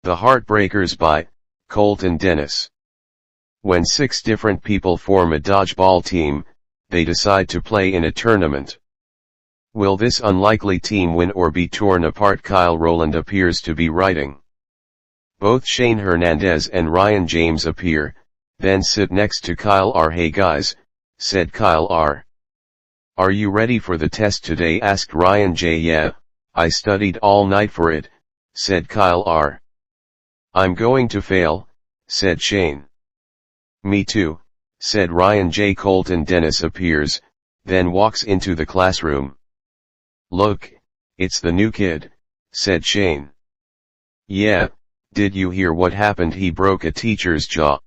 The Heartbreakers by Colton Dennis. When 6 different people form a dodgeball team, they decide to play in a tournament. Will this unlikely team win or be torn apart? Kyle Rowland appears to be writing. Both Shane Hernandez and Ryan James appear, then sit next to Kyle R. Hey guys, said Kyle R. Are you ready for the test today? Asked Ryan J. Yeah, I studied all night for it, said Kyle R. I'm going to fail, said Shane. Me too, said Ryan J. Colton Dennis appears, then walks into the classroom. Look, it's the new kid, said Shane. Yeah, did you hear what happened? He broke a teacher's jaw.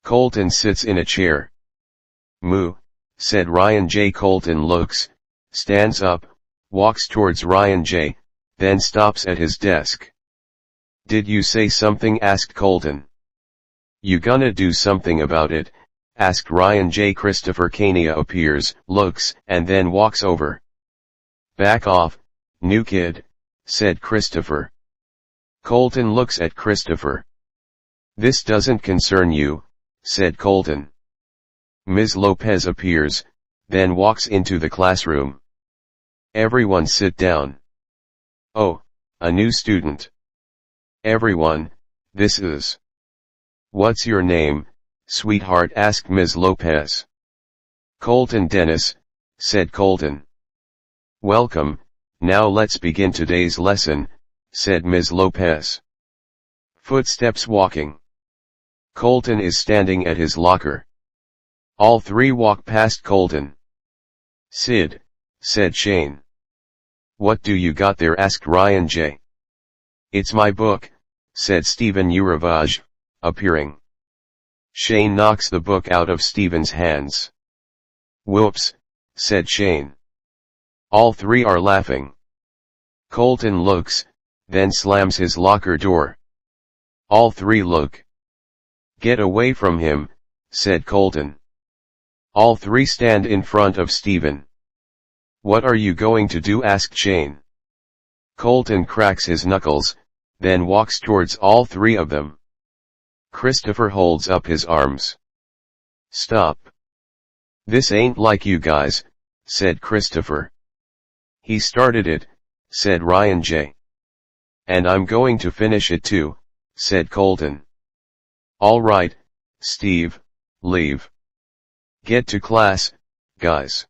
Colton sits in a chair. Moo, said Ryan J. Colton looks, stands up, walks towards Ryan J., then stops at his desk. Did you say something? Asked Colton. You gonna do something about it? Asked Ryan J. Christopher Kania appears, looks, and then walks over. Back off, new kid, said Christopher. Colton looks at Christopher. This doesn't concern you, said Colton. Ms. Lopez appears, then walks into the classroom. Everyone sit down. Oh, a new student. Everyone, this is. What's your name, sweetheart? Asked Ms. Lopez. Colton Dennis, said Colton. Welcome, now let's begin today's lesson, said Ms. Lopez. Footsteps walking. Colton is standing at his locker. All 3 walk past Colton. Sid, said Shane. What do you got there? Asked Ryan J. It's my book, said Stephen Uravage, appearing. Shane knocks the book out of Stephen's hands. Whoops, said Shane. All 3 are laughing. Colton looks, then slams his locker door. All 3 look. Get away from him, said Colton. All 3 stand in front of Stephen. What are you going to do? Asked Shane. Colton cracks his knuckles, then walks towards all 3 of them. Christopher holds up his arms. Stop. This ain't like you guys, said Christopher. He started it, said Ryan J. And I'm going to finish it too, said Colton. All right, Steve, leave. Get to class, guys.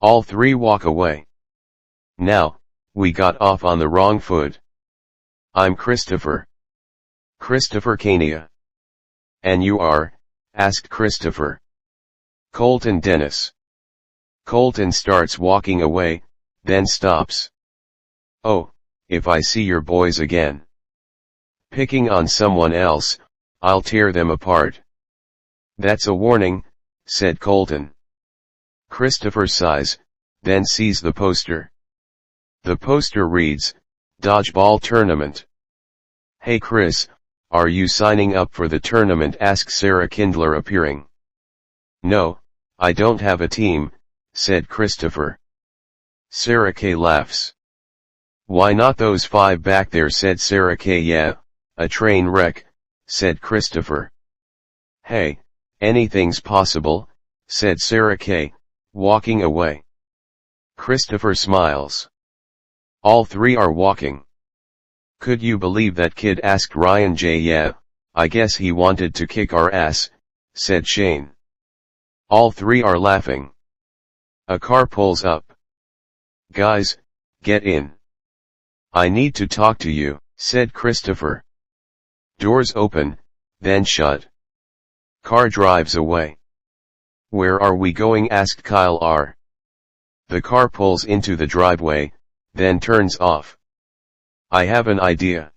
All 3 walk away. Now, we got off on the wrong foot. I'm Christopher. Christopher Kania. And you are? Asked Christopher. Colton Dennis. Colton starts walking away, then stops. Oh, if I see your boys again picking on someone else, I'll tear them apart. That's a warning, said Colton. Christopher sighs, then sees the poster. The poster reads, Dodgeball Tournament. Hey Chris, are you signing up for the tournament? Asked Sarah Kindler appearing. No, I don't have a team, said Christopher. Sarah K laughs. Why not those 5 back there? Said Sarah K. Yeah, a train wreck, said Christopher. Hey, anything's possible, said Sarah K., walking away. Christopher smiles. All 3 are walking. Could you believe that kid? Asked Ryan J. Yeah, I guess he wanted to kick our ass, said Shane. All 3 are laughing. A car pulls up. Guys, get in. I need to talk to you, said Christopher. Doors open, then shut. Car drives away. Where are we going? Asked Kyle R. The car pulls into the driveway, then turns off. I have an idea.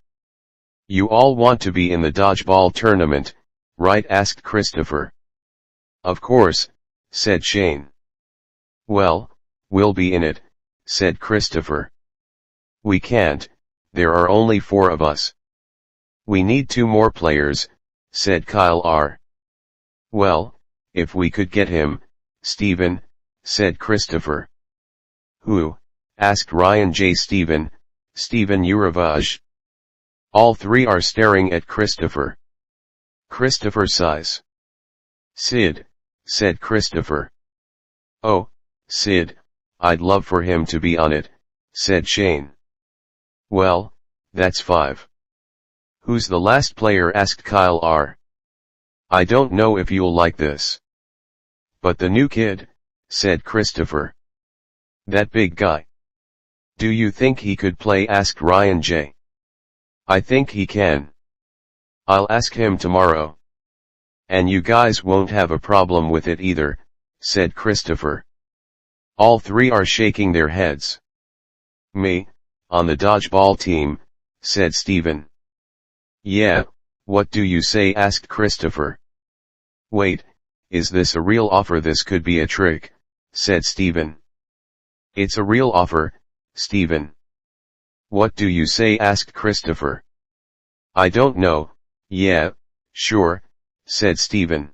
You all want to be in the dodgeball tournament, right? Asked Christopher. Of course, said Shane. Well, we'll be in it, said Christopher. We can't, there are only 4 of us. We need 2 more players, said Kyle R. Well, if we could get him, Stephen, said Christopher. Who? Asked Ryan J. Stephen Uravage. All three are staring at Christopher. Christopher sighs. "Sid," said Christopher. "Oh, Sid, I'd love for him to be on it," said Shane. "Well, that's 5. "Who's the last player?" asked Kyle R. "I don't know if you'll like this. But the new kid," said Christopher. "That big guy. Do you think he could play?" asked Ryan J. "I think he can. I'll ask him tomorrow." "And you guys won't have a problem with it either," said Christopher. All three are shaking their heads. "Me, on the dodgeball team," said Steven. "Yeah, what do you say?" asked Christopher. "Wait, is this a real offer?" "This could be a trick," said Steven. "It's a real offer, Steven." "What do you say?" asked Christopher. "I don't know." "Yeah, sure," said Steven.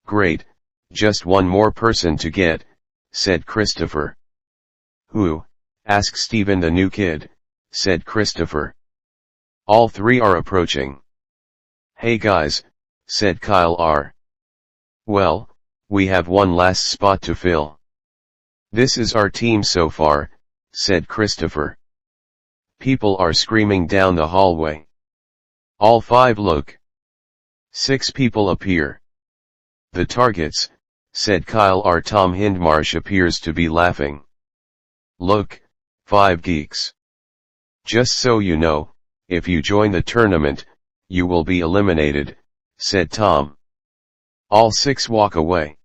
"Great, just one more person to get," said Christopher. "Who?" asked Steven. "The new kid," said Christopher. All three are approaching. "Hey guys," said Kyle R. "Well, we have one last spot to fill." "This is our team so far," said Christopher. People are screaming down the hallway. All 5 look. 6 people appear. "The targets," said Kyle R. Tom Hindmarsh appears to be laughing. "Look, 5 geeks. Just so you know, if you join the tournament, you will be eliminated," said Tom. All 6 walk away.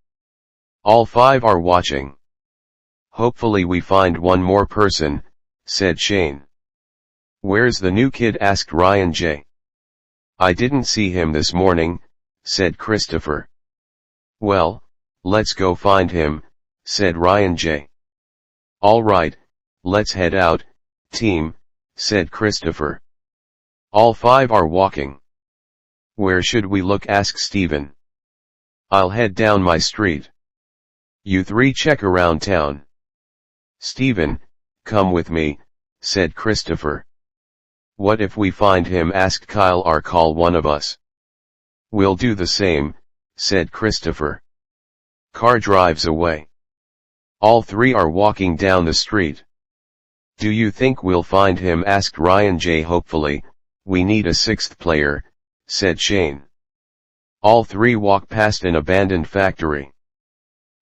All 5 are watching. "Hopefully we find one more person," said Shane. "Where's the new kid?" asked Ryan J. "I didn't see him this morning," said Christopher. "Well, let's go find him," said Ryan J. "All right, let's head out, team," said Christopher. All 5 are walking. "Where should we look?" asked Steven. "I'll head down my street. You 3 check around town." "Steven, come with me," said Christopher. "What if we find him?" asked Kyle R. "Call one of us." "We'll do the same," said Christopher. Car drives away. All 3 are walking down the street. "Do you think we'll find him?" asked Ryan J. "Hopefully, we need a 6th player," said Shane. All 3 walk past an abandoned factory.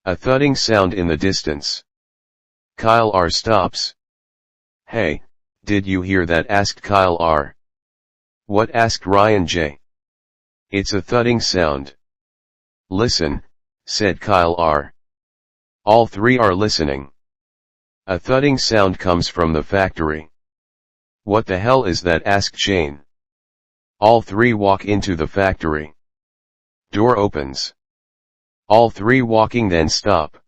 A thudding sound in the distance. Kyle R. stops. "Hey, did you hear that?" asked Kyle R. "What?" asked Ryan J. "It's a thudding sound." "Listen," said Kyle R. All 3 are listening. A thudding sound comes from the factory. "What the hell is that?" asked Shane. All 3 walk into the factory. Door opens. All 3 walking then stop.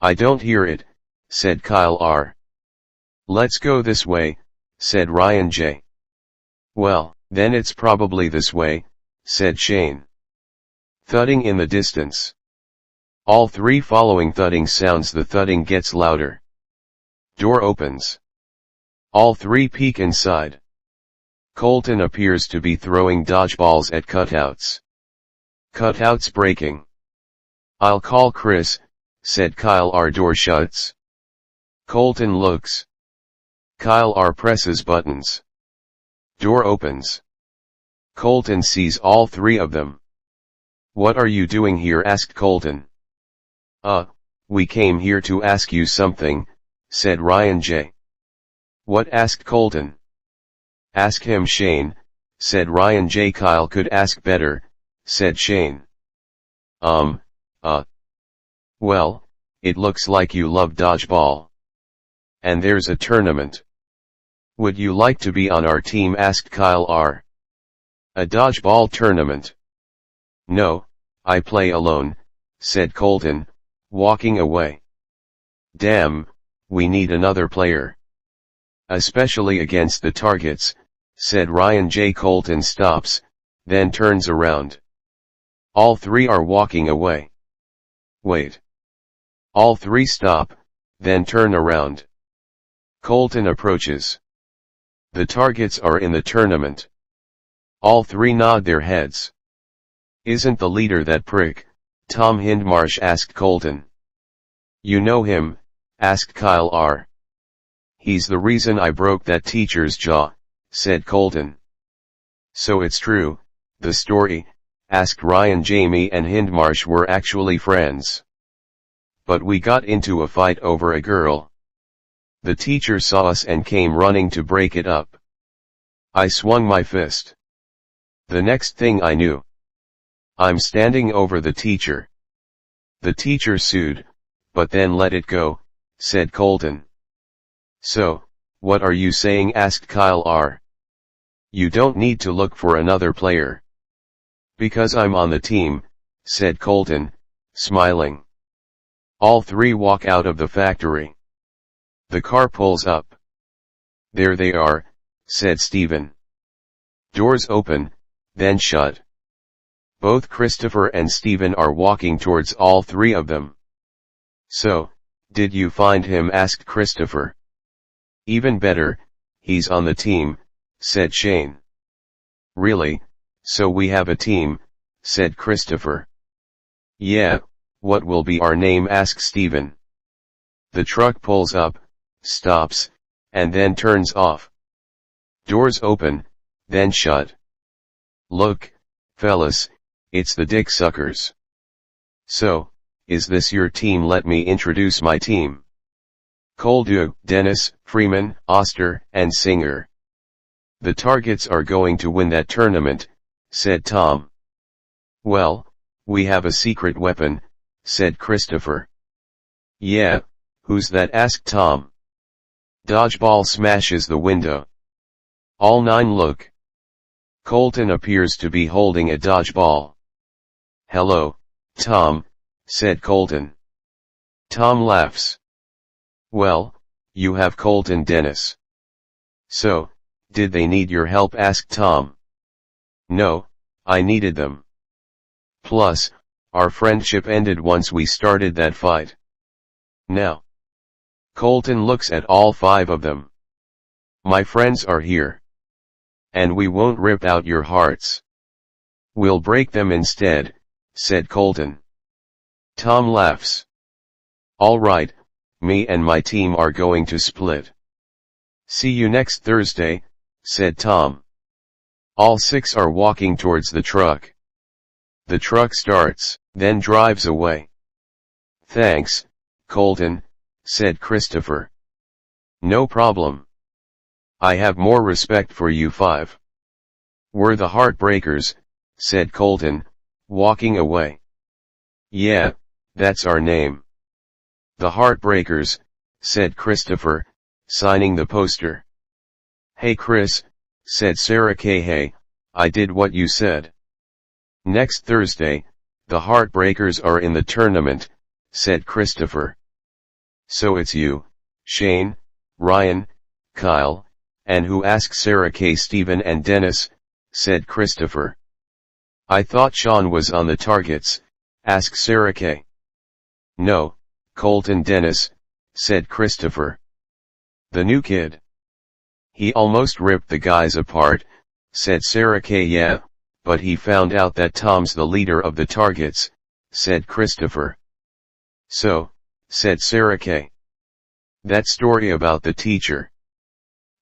"I don't hear it," said Kyle R. "Let's go this way," said Ryan J. "Well, then it's probably this way," said Shane. Thudding in the distance. All 3 following thudding sounds. The thudding gets louder. Door opens. All 3 peek inside. Colton appears to be throwing dodgeballs at cutouts. Cutouts breaking. "I'll call Chris," said Kyle R. Door shuts. Colton looks. Kyle R. presses buttons. Door opens. Colton sees all 3 of them. "What are you doing here?" asked Colton. We came here to ask you something," said Ryan J. "What?" asked Colton. "Ask him, Shane," said Ryan J. "Kyle could ask better," said Shane. Well, it looks like you love dodgeball. And there's a tournament. Would you like to be on our team?" asked Kyle R. "A dodgeball tournament? No, I play alone," said Colton, walking away. "Damn, we need another player. Especially against the targets," said Ryan J. Colton stops, then turns around. All 3 are walking away. "Wait." All 3 stop, then turn around. Colton approaches. The targets are in the tournament. All three nod their heads. Isn't the leader that prick? Tom Hindmarsh asked Colton. You know him, asked Kyle R. He's the reason I broke that teacher's jaw, said Colton. So it's true, the story, asked Ryan. Jamie and Hindmarsh were actually friends. But we got into a fight over a girl. The teacher saw us and came running to break it up. I swung my fist. The next thing I knew, I'm standing over the teacher. The teacher sued, but then let it go, said Colton. So, what are you saying? Asked Kyle R. You don't need to look for another player. Because I'm on the team, said Colton, smiling. All three walk out of the factory. The car pulls up. There they are, said Stephen. Doors open, then shut. Both Christopher and Stephen are walking towards all three of them. So, did you find him? Asked Christopher. Even better, he's on the team, said Shane. Really, so we have a team, said Christopher. Yeah, what will be our name? Asked Stephen. The truck pulls up, stops, and then turns off. Doors open, then shut. Look, fellas, it's the Dick Suckers. So, is this your team? Let me introduce my team. Coldu, Dennis, Freeman, Oster, and Singer. The targets are going to win that tournament, said Tom. Well, we have a secret weapon, said Christopher. Yeah, who's that? Asked Tom. Dodgeball smashes the window. All nine look. Colton appears to be holding a dodgeball. Hello, Tom, said Colton. Tom laughs. Well, you have Colton. Dennis. So, did they need your help? Asked Tom. No, I needed them. Plus, our friendship ended once we started that fight. Now. Colton looks at all five of them. My friends are here. And we won't rip out your hearts. We'll break them instead, said Colton. Tom laughs. All right, me and my team are going to split. See you next Thursday, said Tom. All six are walking towards the truck. The truck starts, then drives away. Thanks, Colton, said Christopher. No problem. I have more respect for you five. We're the Heartbreakers, said Colton, walking away. Yeah, that's our name. The Heartbreakers, said Christopher, signing the poster. Hey Chris, said Sarah Kay. Hey, I did what you said. Next Thursday, the Heartbreakers are in the tournament, said Christopher. So it's you, Shane, Ryan, Kyle, and who? Asked Sarah Kay. Stephen and Dennis, said Christopher. I thought Sean was on the targets, asked Sarah Kay. No, Colton. Dennis, said Christopher. The new kid. He almost ripped the guys apart, said Sarah Kay. Yeah, but he found out that Tom's the leader of the targets, said Christopher. So, said Sarah Kay. That story about the teacher.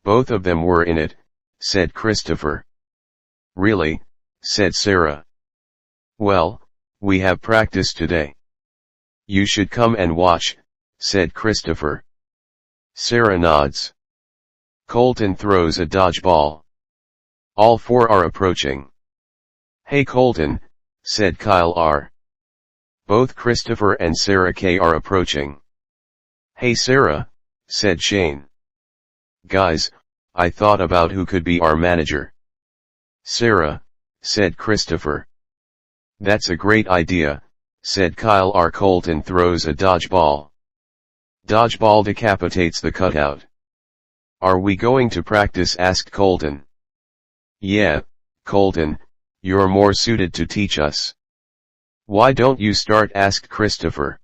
Both of them were in it, said Christopher. Really, said Sarah. Well, we have practice today. You should come and watch, said Christopher. Sarah nods. Colton throws a dodgeball. All four are approaching. Hey Colton, said Kyle R. Both Christopher and Sarah Kay are approaching. Hey Sarah, said Shane. Guys, I thought about who could be our manager. Sarah, said Christopher. That's a great idea, said Kyle R. Colton throws a dodgeball. Dodgeball decapitates the cutout. Are we going to practice? Asked Colton. Yeah, Colton, you're more suited to teach us. Why don't you start? Asked Christopher.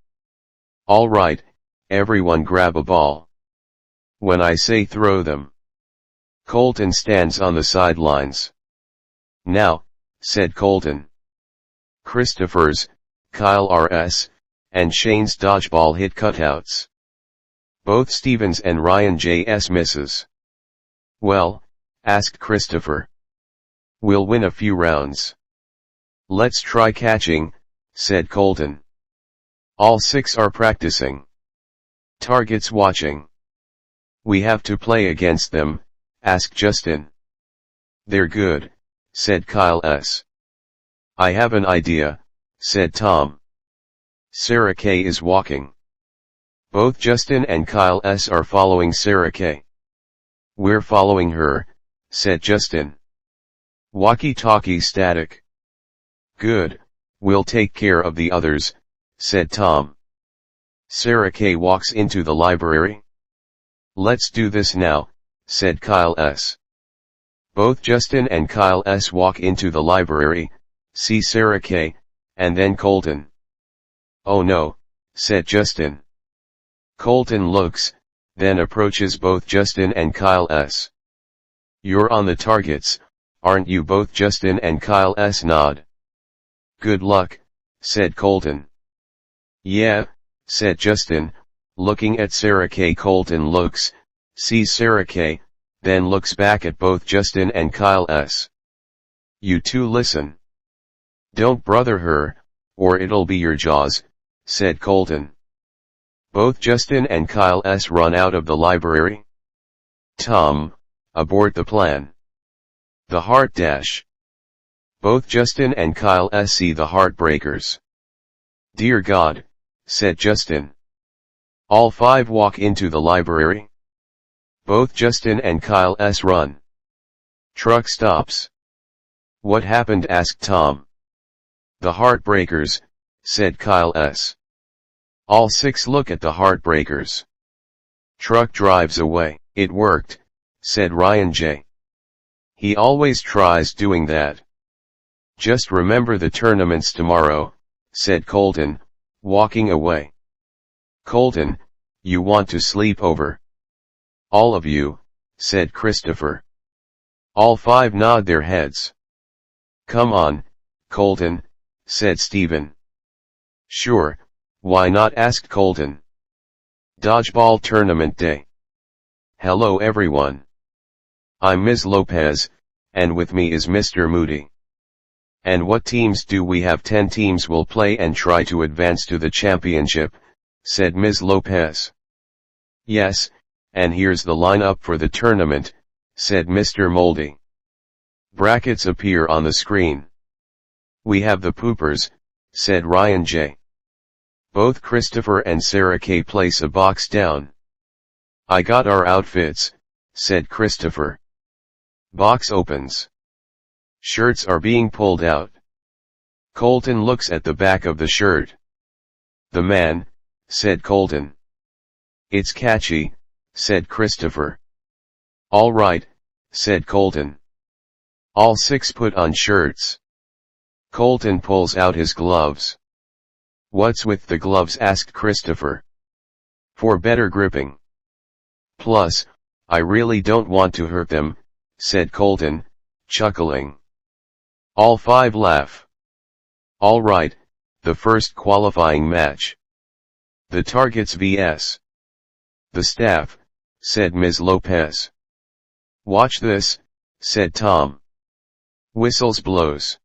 All right, everyone grab a ball. When I say throw them. Colton stands on the sidelines. Now, said Colton. Christopher's, Kyle R.S., and Shane's dodgeball hit cutouts. Both Stevens and Ryan J.'s misses. Well, asked Christopher. We'll win a few rounds. Let's try catching, said Colton. All 6 are practicing. Targets watching. We have to play against them, asked Justin. They're good, said Kyle S. I have an idea, said Tom. Sarah K is walking. Both Justin and Kyle S are following Sarah K. We're following her, said Justin. Walkie-talkie static. Good, we'll take care of the others, said Tom. Sarah K walks into the library. Let's do this now, said Kyle S. Both Justin and Kyle S walk into the library, see Sarah K, and then Colton. Oh no, said Justin. Colton looks, then approaches both Justin and Kyle S. You're on the targets, aren't you? Both Justin and Kyle S nod. Good luck, said Colton. Yeah, said Justin, looking at Sarah K. Colton looks, sees Sarah K, then looks back at both Justin and Kyle S. You two listen. Don't brother her, or it'll be your jaws, said Colton. Both Justin and Kyle S run out of the library. Tom, abort the plan. The heart dash. Both Justin and Kyle S see the Heartbreakers. Dear God, said Justin. All 5 walk into the library. Both Justin and Kyle S run. Truck stops. What happened? Asked Tom. The Heartbreakers, said Kyle S. All 6 look at the Heartbreakers. Truck drives away. It worked, said Ryan J. He always tries doing that. Just remember the tournaments tomorrow, said Colton, walking away. Colton, you want to sleep over? All of you, said Christopher. All 5 nod their heads. Come on, Colton, said Stephen. Sure, why not? Asked Colton. Dodgeball tournament day. Hello everyone. I'm Ms. Lopez, and with me is Mr. Moody. And what teams do we have? 10 teams will play and try to advance to the championship, said Ms. Lopez. Yes, and here's the lineup for the tournament, said Mr. Moldy. Brackets appear on the screen. We have the Poopers, said Ryan J. Both Christopher and Sarah K place a box down. I got our outfits, said Christopher. Box opens. Shirts are being pulled out. Colton looks at the back of the shirt. The man, said Colton. It's catchy, said Christopher. All right, said Colton. All 6 put on shirts. Colton pulls out his gloves. What's with the gloves? Asked Christopher. For better gripping. Plus, I really don't want to hurt them, said Colton, chuckling. All 5 laugh. All right, the first qualifying match. The Targets vs. The Staff, said Ms. Lopez. Watch this, said Tom. Whistles blows.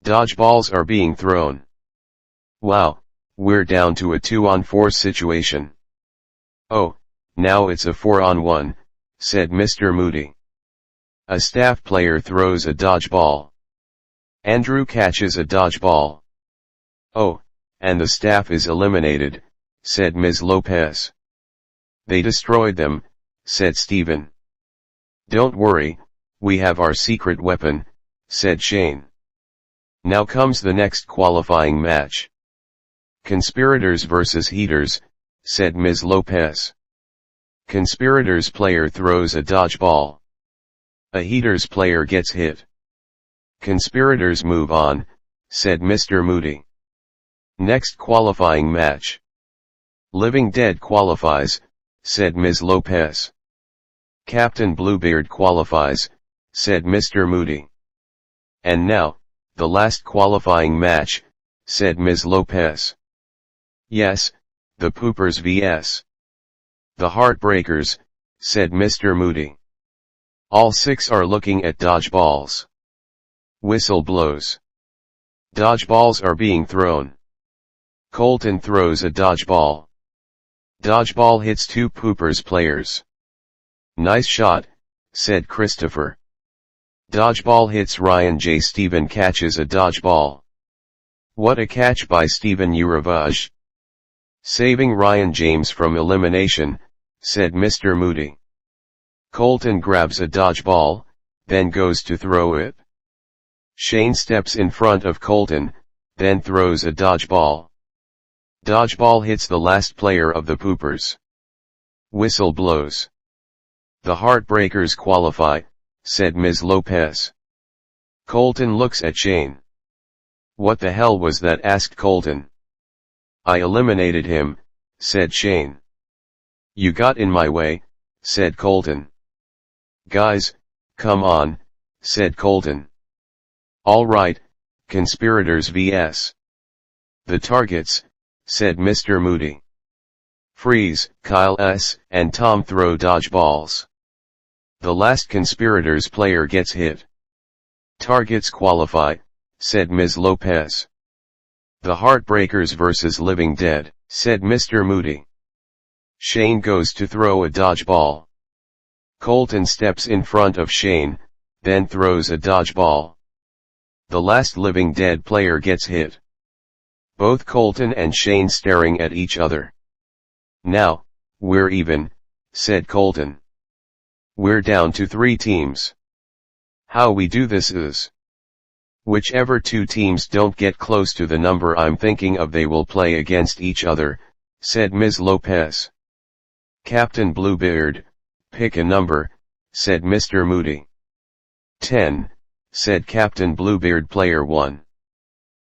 Dodgeballs are being thrown. Wow, we're down to a 2-on-4 situation. Oh, now it's a 4-on-1, said Mr. Moody. A staff player throws a dodgeball. Andrew catches a dodgeball. Oh, and the staff is eliminated, said Ms. Lopez. They destroyed them, said Stephen. Don't worry, we have our secret weapon, said Shane. Now comes the next qualifying match. Conspirators versus Heaters, said Ms. Lopez. Conspirators player throws a dodgeball. A Heaters player gets hit. Conspirators move on, said Mr. Moody. Next qualifying match. Living Dead qualifies, said Ms. Lopez. Captain Bluebeard qualifies, said Mr. Moody. And now, the last qualifying match, said Ms. Lopez. Yes, the Poopers vs. the Heartbreakers, said Mr. Moody. All 6 are looking at dodgeballs. Whistle blows. Dodgeballs are being thrown. Colton throws a dodgeball. Dodgeball hits 2 Poopers players. Nice shot, said Christopher. Dodgeball hits Ryan J. Steven catches a dodgeball. What a catch by Steven Uravage. Saving Ryan James from elimination, said Mr. Moody. Colton grabs a dodgeball, then goes to throw it. Shane steps in front of Colton, then throws a dodgeball. Dodgeball hits the last player of the Poopers. Whistle blows. The Heartbreakers qualify, said Ms. Lopez. Colton looks at Shane. What the hell was that? Asked Colton. I eliminated him, said Shane. You got in my way, said Colton. Guys, come on, said Colton. All right, conspirators vs. the targets, said Mr. Moody. Freeze, Kyle S. and Tom throw dodgeballs. The last conspirators player gets hit. Targets qualify, said Ms. Lopez. The Heartbreakers versus Living Dead, said Mr. Moody. Shane goes to throw a dodgeball. Colton steps in front of Shane, then throws a dodgeball. The last Living Dead player gets hit. Both Colton and Shane staring at each other. Now, we're even, said Colton. We're down to 3 teams. How we do this is, whichever 2 teams don't get close to the number I'm thinking of, they will play against each other, said Ms. Lopez. Captain Bluebeard, pick a number, said Mr. Moody. 10, said Captain Bluebeard. Player 1.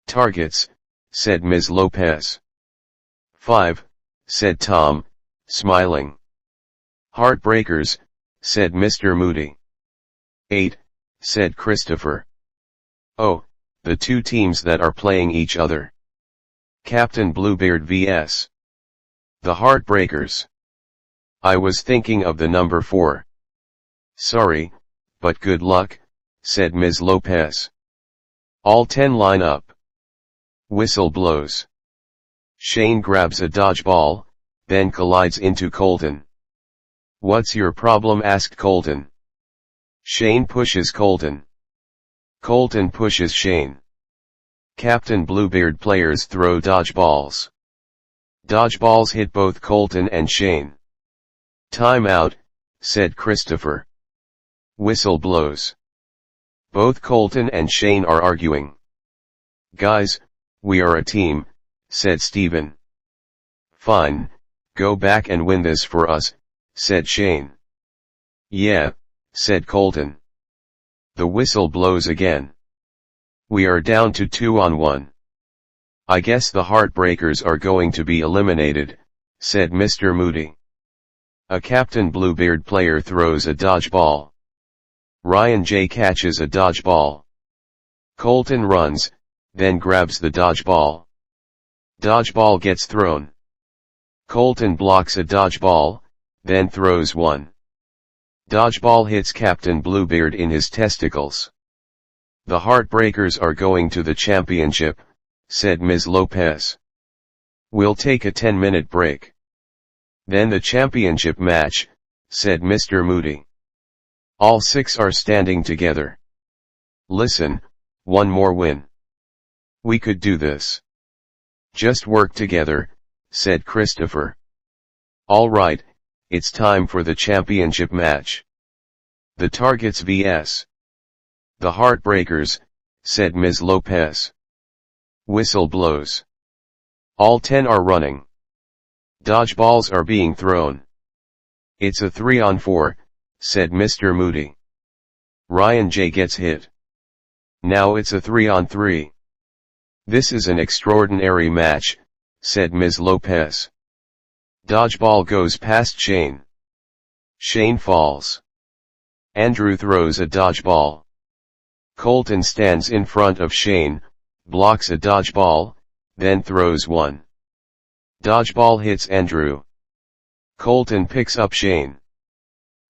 Targets, said Ms. Lopez. 5, said Tom, smiling. Heartbreakers, said Mr. Moody. 8, said Christopher. Oh, the 2 teams that are playing each other. Captain Bluebeard vs. the Heartbreakers. I was thinking of the number 4. Sorry, but good luck, said Ms. Lopez. All 10 line up. Whistle blows. Shane grabs a dodgeball, then collides into Colton. What's your problem? Asked Colton. Shane pushes Colton. Colton pushes Shane. Captain Bluebeard players throw dodgeballs. Dodgeballs hit both Colton and Shane. Time out, said Christopher. Whistle blows. Both Colton and Shane are arguing. Guys, we are a team, said Steven. Fine, go back and win this for us, said Shane. Yeah, said Colton. The whistle blows again. We are down to 2-on-1. I guess the Heartbreakers are going to be eliminated, said Mr. Moody. A Captain Bluebeard player throws a dodgeball. Ryan J. catches a dodgeball. Colton runs, then grabs the dodgeball. Dodgeball gets thrown. Colton blocks a dodgeball, then throws one. Dodgeball hits Captain Bluebeard in his testicles. The Heartbreakers are going to the championship, said Ms. Lopez. We'll take a 10-minute break. Then the championship match, said Mr. Moody. All 6 are standing together. Listen, one more win. We could do this. Just work together, said Christopher. All right, it's time for the championship match. The Targets vs. the Heartbreakers, said Ms. Lopez. Whistle blows. All 10 are running. Dodgeballs are being thrown. It's a 3-on-4, said Mr. Moody. Ryan J. gets hit. Now it's a 3-on-3. This is an extraordinary match, said Ms. Lopez. Dodgeball goes past Shane. Shane falls. Andrew throws a dodgeball. Colton stands in front of Shane, blocks a dodgeball, then throws one. Dodgeball hits Andrew. Colton picks up Shane.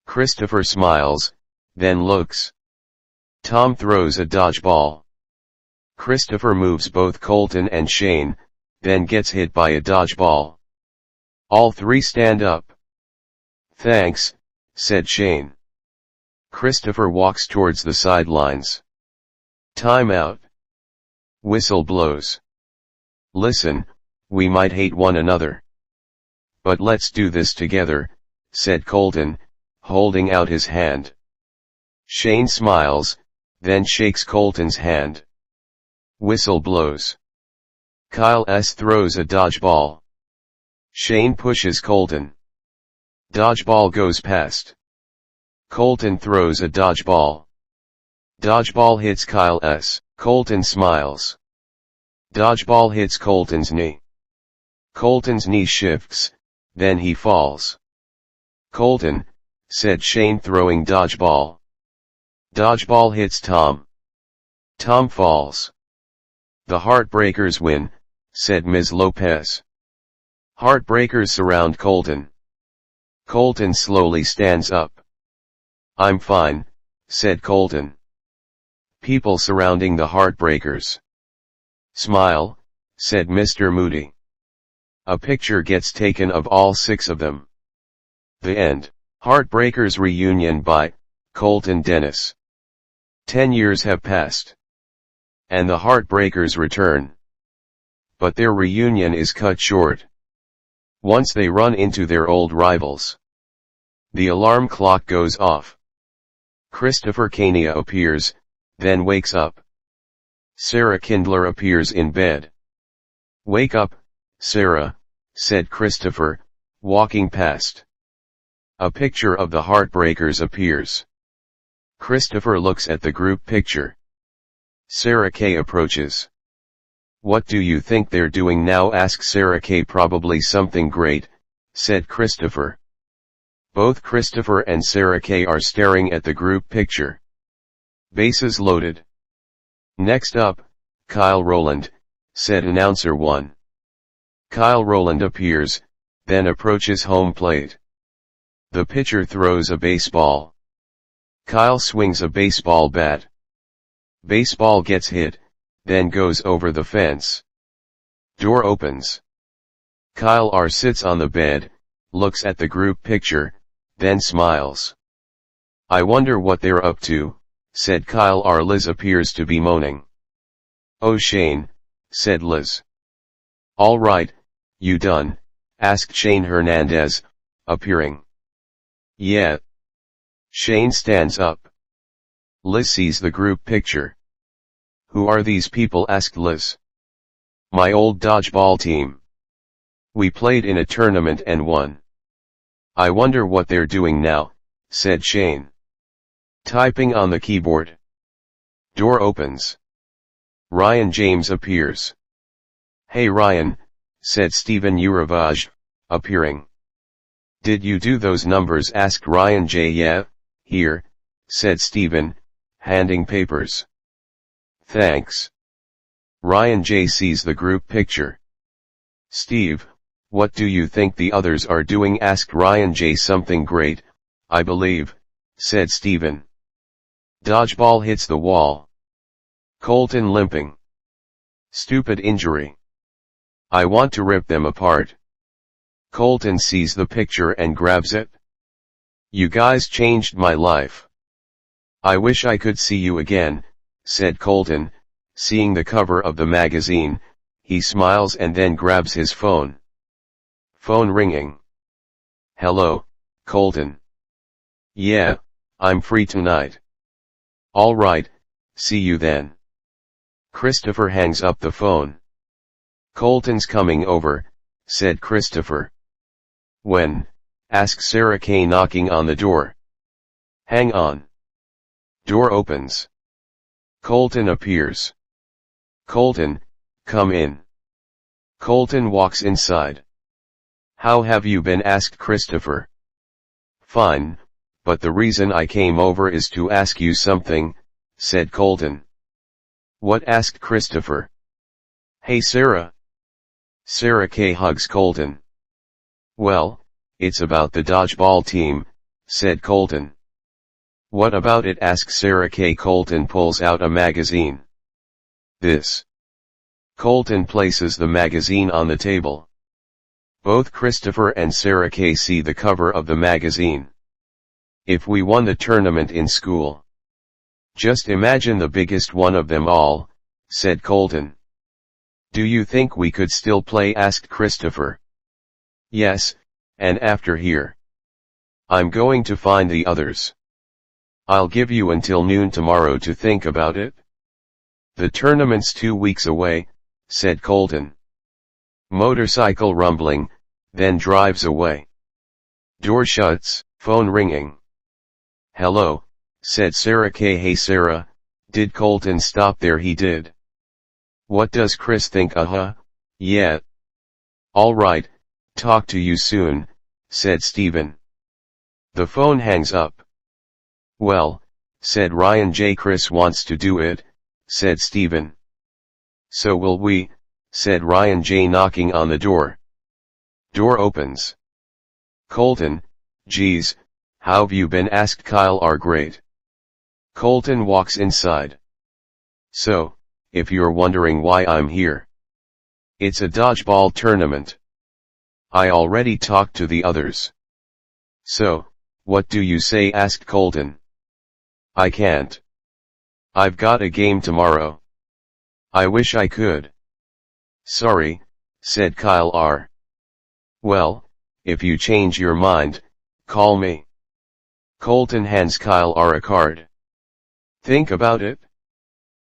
Christopher smiles, then looks. Tom throws a dodgeball. Christopher moves both Colton and Shane, then gets hit by a dodgeball. All three stand up. "Thanks," said Shane. Christopher walks towards the sidelines. "Time out." Whistle blows. "Listen, we might hate one another, but let's do this together," said Colton, holding out his hand. Shane smiles, then shakes Colton's hand. Whistle blows. Kyle S. throws a dodgeball. Shane pushes Colton. Dodgeball goes past. Colton throws a dodgeball. Dodgeball hits Kyle S. Colton smiles. Dodgeball hits Colton's knee. Colton's knee shifts, then he falls. "Colton," said Shane throwing dodgeball. Dodgeball hits Tom. Tom falls. "The Heartbreakers win," said Ms. Lopez. Heartbreakers surround Colton. Colton slowly stands up. "I'm fine," said Colton. People surrounding the Heartbreakers. "Smile," said Mr. Moody. A picture gets taken of all 6 of them. The end. Heartbreakers Reunion by Colton Dennis. 10 years have passed, and the Heartbreakers return. But their reunion is cut short. Once they run into their old rivals. The alarm clock goes off. Christopher Kania appears, then wakes up. Sarah Kindler appears in bed. "Wake up, Sarah," said Christopher, walking past. A picture of the Heartbreakers appears. Christopher looks at the group picture. Sarah K. approaches. "What do you think they're doing now?" asked Sarah K. "Probably something great," said Christopher. Both Christopher and Sarah K. are staring at the group picture. Bases loaded. "Next up, Kyle Rowland," said announcer 1. Kyle Rowland appears, then approaches home plate. The pitcher throws a baseball. Kyle swings a baseball bat. Baseball gets hit, then goes over the fence. Door opens. Kyle R. sits on the bed, looks at the group picture, then smiles. "I wonder what they're up to," said Kyle R. Liz appears to be moaning. "Oh, Shane," said Liz. "All right, you done?" asked Shane Hernandez, appearing. "Yeah." Shane stands up. Liz sees the group picture. "Who are these people?" asked Liz. "My old dodgeball team. We played in a tournament and won. I wonder what they're doing now," said Shane. Typing on the keyboard. Door opens. Ryan James appears. "Hey Ryan," said Steven Uravaj, appearing. "Did you do those numbers?" asked Ryan J. "Yeah, here," said Steven, handing papers. "Thanks." Ryan J. sees the group picture. "Steve, what do you think the others are doing?" asked Ryan J. "Something great, I believe," said Steven. Dodgeball hits the wall. Colton limping. "Stupid injury. I want to rip them apart." Colton sees the picture and grabs it. "You guys changed my life. I wish I could see you again," said Colton. Seeing the cover of the magazine, he smiles and then grabs his phone. Phone ringing. "Hello, Colton." "Yeah, I'm free tonight." "All right, see you then." Christopher hangs up the phone. "Colton's coming over," said Christopher. "When?" asked Sarah K. knocking on the door. "Hang on." Door opens. Colton appears. "Colton, come in." Colton walks inside. "How have you been?" asked Christopher. "Fine, but the reason I came over is to ask you something, said Colton. What? Asked Christopher. Hey Sarah. Sarah K hugs Colton. Well, it's about the dodgeball team, said Colton. What about it? Asked Sarah K. Colton pulls out a magazine. This. Colton places the magazine on the table. Both Christopher and Sarah K. see the cover of the magazine. If we won the tournament in school. Just imagine the biggest one of them all, said Colton. Do you think we could still play? Asked Christopher. Yes, and after here. I'm going to find the others. I'll give you until noon tomorrow to think about it. The tournament's 2 weeks away, said Colton. Motorcycle rumbling, then drives away. Door shuts, phone ringing. Hello, said Sarah K. Hey Sarah, did Colton stop there? He did. What does Chris think? Yeah. All right, talk to you soon, said Steven. The phone hangs up. Well, said Ryan J. Chris wants to do it, said Steven. So will we, said Ryan J. knocking on the door. Door opens. Colton, geez, how've you been? Asked Kyle R. Great. Colton walks inside. So, if you're wondering why I'm here. It's a dodgeball tournament. I already talked to the others. So, what do you say? Asked Colton. I can't. I've got a game tomorrow. I wish I could. Sorry, said Kyle R. Well, if you change your mind, call me. Colton hands Kyle R a card. Think about it.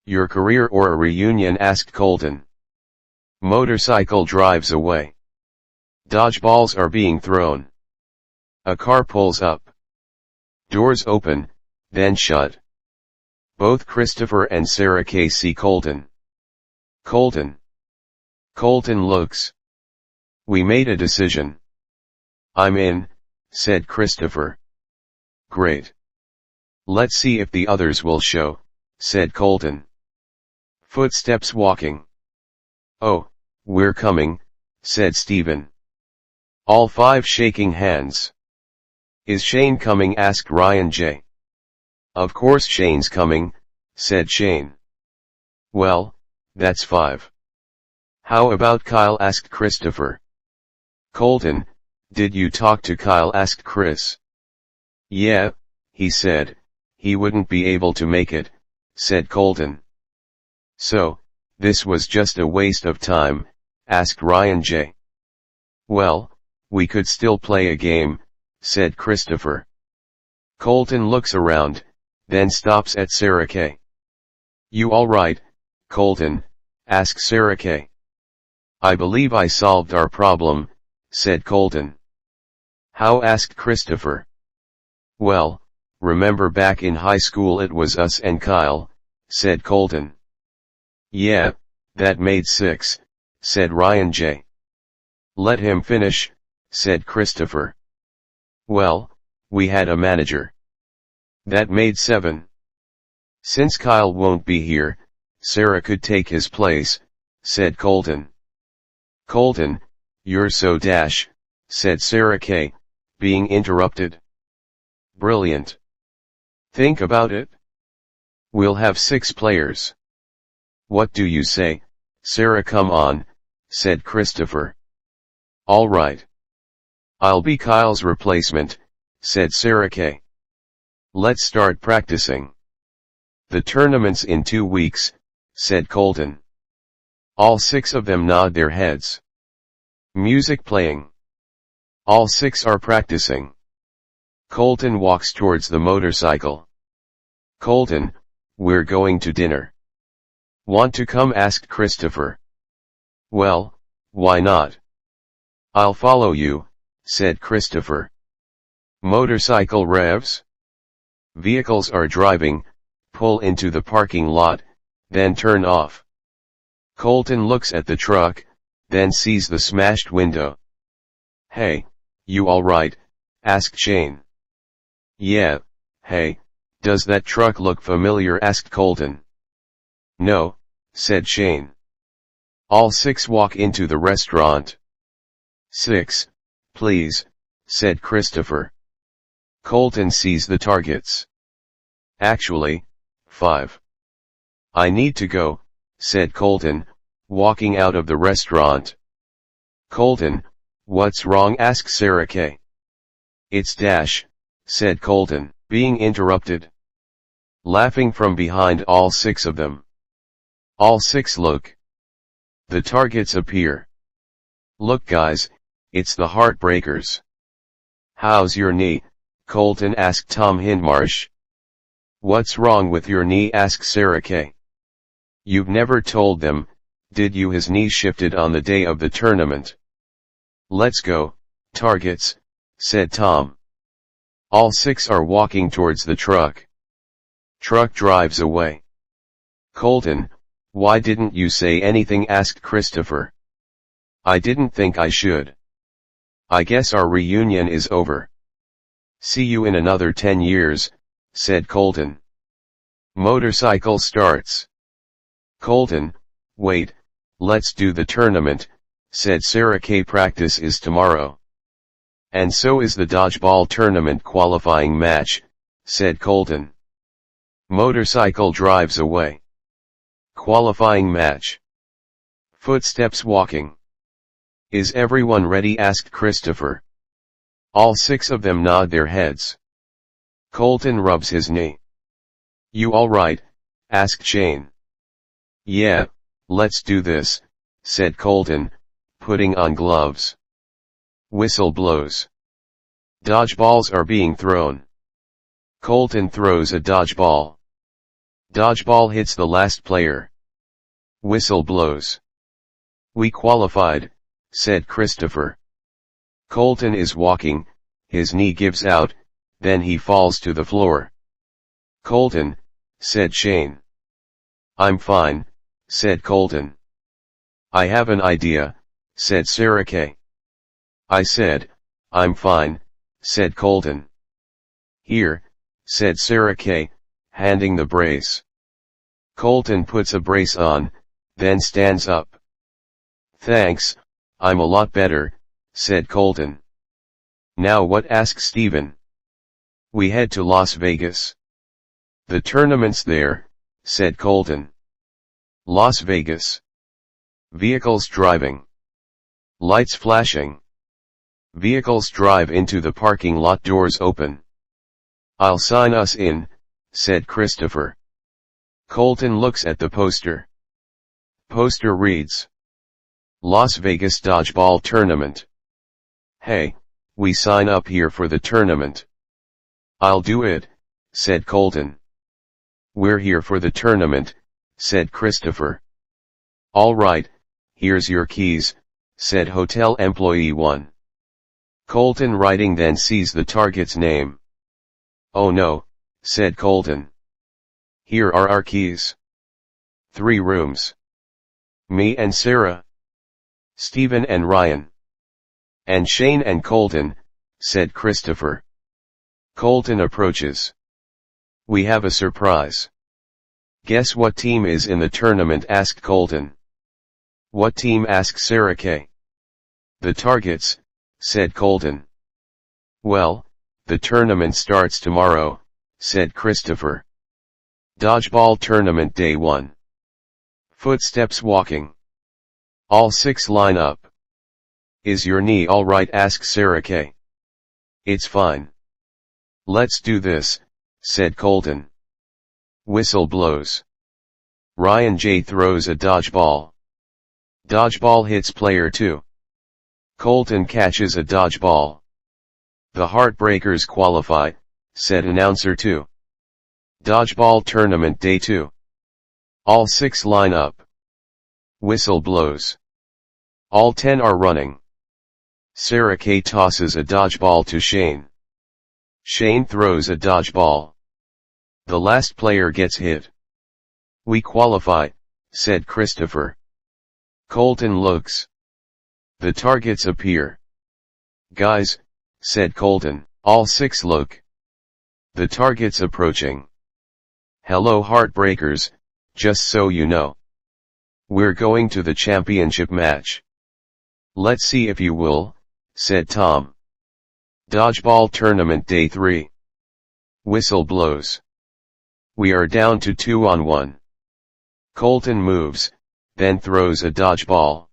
Your career or a reunion? Asked Colton. Motorcycle drives away. Dodgeballs are being thrown. A car pulls up. Doors open, then shut. Both Christopher and Sarah K. see Colton. Colton. Colton looks. We made a decision. I'm in, said Christopher. Great. Let's see if the others will show, said Colton. Footsteps walking. Oh, we're coming, said Steven. All five shaking hands. Is Shane coming? Asked Ryan J. Of course Shane's coming, said Shane. Well, that's 5. How about Kyle? Asked Christopher. Colton, did you talk to Kyle? Asked Chris. Yeah, he said, he wouldn't be able to make it, said Colton. So, this was just a waste of time, asked Ryan J. Well, we could still play a game, said Christopher. Colton looks around, then stops at Sarah K. You alright, Colton? Asked Sarah K. I believe I solved our problem, said Colton. How? Asked Christopher. Well, remember back in high school it was us and Kyle, said Colton. Yeah, that made 6, said Ryan J. Let him finish, said Christopher. Well, we had a manager. That made 7. Since Kyle won't be here, Sarah could take his place, said Colton. Colton, you're so dash, said Sarah K., being interrupted. Brilliant. Think about it. We'll have 6 players. What do you say, Sarah? Come on, said Christopher. All right. I'll be Kyle's replacement, said Sarah K. Let's start practicing. The tournament's in 2 weeks, said Colton. All 6 of them nod their heads. Music playing. All 6 are practicing. Colton walks towards the motorcycle. Colton, we're going to dinner. Want to come? Asked Christopher. Well, why not? I'll follow you, said Christopher. Motorcycle revs. Vehicles are driving, pull into the parking lot, then turn off. Colton looks at the truck, then sees the smashed window. Hey, you alright? Asked Shane. Yeah, hey, does that truck look familiar? Asked Colton. No, said Shane. All six walk into the restaurant. 6, please, said Christopher. Colton sees the targets. Actually, 5. I need to go, said Colton, walking out of the restaurant. Colton, what's wrong? Asked Sarah Kay. It's Dash, said Colton, being interrupted. Laughing from behind all 6 of them. All 6 look. The targets appear. Look guys, it's the Heartbreakers. How's your knee? Colton asked Tom Hindmarsh. What's wrong with your knee? Asked Sarah Kay. You've never told them, did you? His knee shifted on the day of the tournament. Let's go, targets, said Tom. All 6 are walking towards the truck. Truck drives away. Colton, why didn't you say anything? Asked Christopher. I didn't think I should. I guess our reunion is over. See you in another 10 years, said Colton. Motorcycle starts. Colton, wait, let's do the tournament, said Sarah Kay. Practice is tomorrow. And so is the dodgeball tournament qualifying match, said Colton. Motorcycle drives away. Qualifying match. Footsteps walking. Is everyone ready? Asked Christopher. All 6 of them nod their heads. Colton rubs his knee. You all right? Asked Shane. Yeah, let's do this, said Colton, putting on gloves. Whistle blows. Dodgeballs are being thrown. Colton throws a dodgeball. Dodgeball hits the last player. Whistle blows. We qualified, said Christopher. Colton is walking, his knee gives out, then he falls to the floor. Colton, said Shane. I'm fine, said Colton. I have an idea, said Sarah Kay. I said, I'm fine, said Colton. Here, said Sarah Kay, handing the brace. Colton puts a brace on, then stands up. Thanks, I'm a lot better, said Colton. Now what? Asked Steven. We head to Las Vegas. The tournament's there, said Colton. Las Vegas. Vehicles driving. Lights flashing. Vehicles drive into the parking lot, doors open. I'll sign us in, said Christopher. Colton looks at the poster. Poster reads, Las Vegas Dodgeball Tournament. Hey, we sign up here for the tournament. I'll do it, said Colton. We're here for the tournament, said Christopher. All right, here's your keys, said hotel employee 1. Colton writing, then sees the target's name. Oh no, said Colton. Here are our keys. 3 rooms. Me and Sarah. Steven and Ryan. And Shane and Colton, said Christopher. Colton approaches. We have a surprise. Guess what team is in the tournament? Asked Colton. What team? Asked Sarah Kay. The Targets, said Colton. Well, the tournament starts tomorrow, said Christopher. Dodgeball tournament day 1. Footsteps walking. All 6 line up. Is your knee all right? Asked Sarah Kay. It's fine. Let's do this, said Colton. Whistle blows. Ryan J throws a dodgeball. Dodgeball hits player 2. Colton catches a dodgeball. The Heartbreakers qualify, said announcer 2. Dodgeball tournament day 2. All 6 line up. Whistle blows. All 10 are running. Sarah Kay tosses a dodgeball to Shane. Shane throws a dodgeball. The last player gets hit. We qualify, said Christopher. Colton looks. The targets appear. Guys, said Colton, all 6 look. The target's approaching. Hello Heartbreakers, just so you know. We're going to the championship match. Let's see if you will, said Tom. Dodgeball Tournament Day 3. Whistle blows. We are down to 2-on-1. Colton moves, then throws a dodgeball.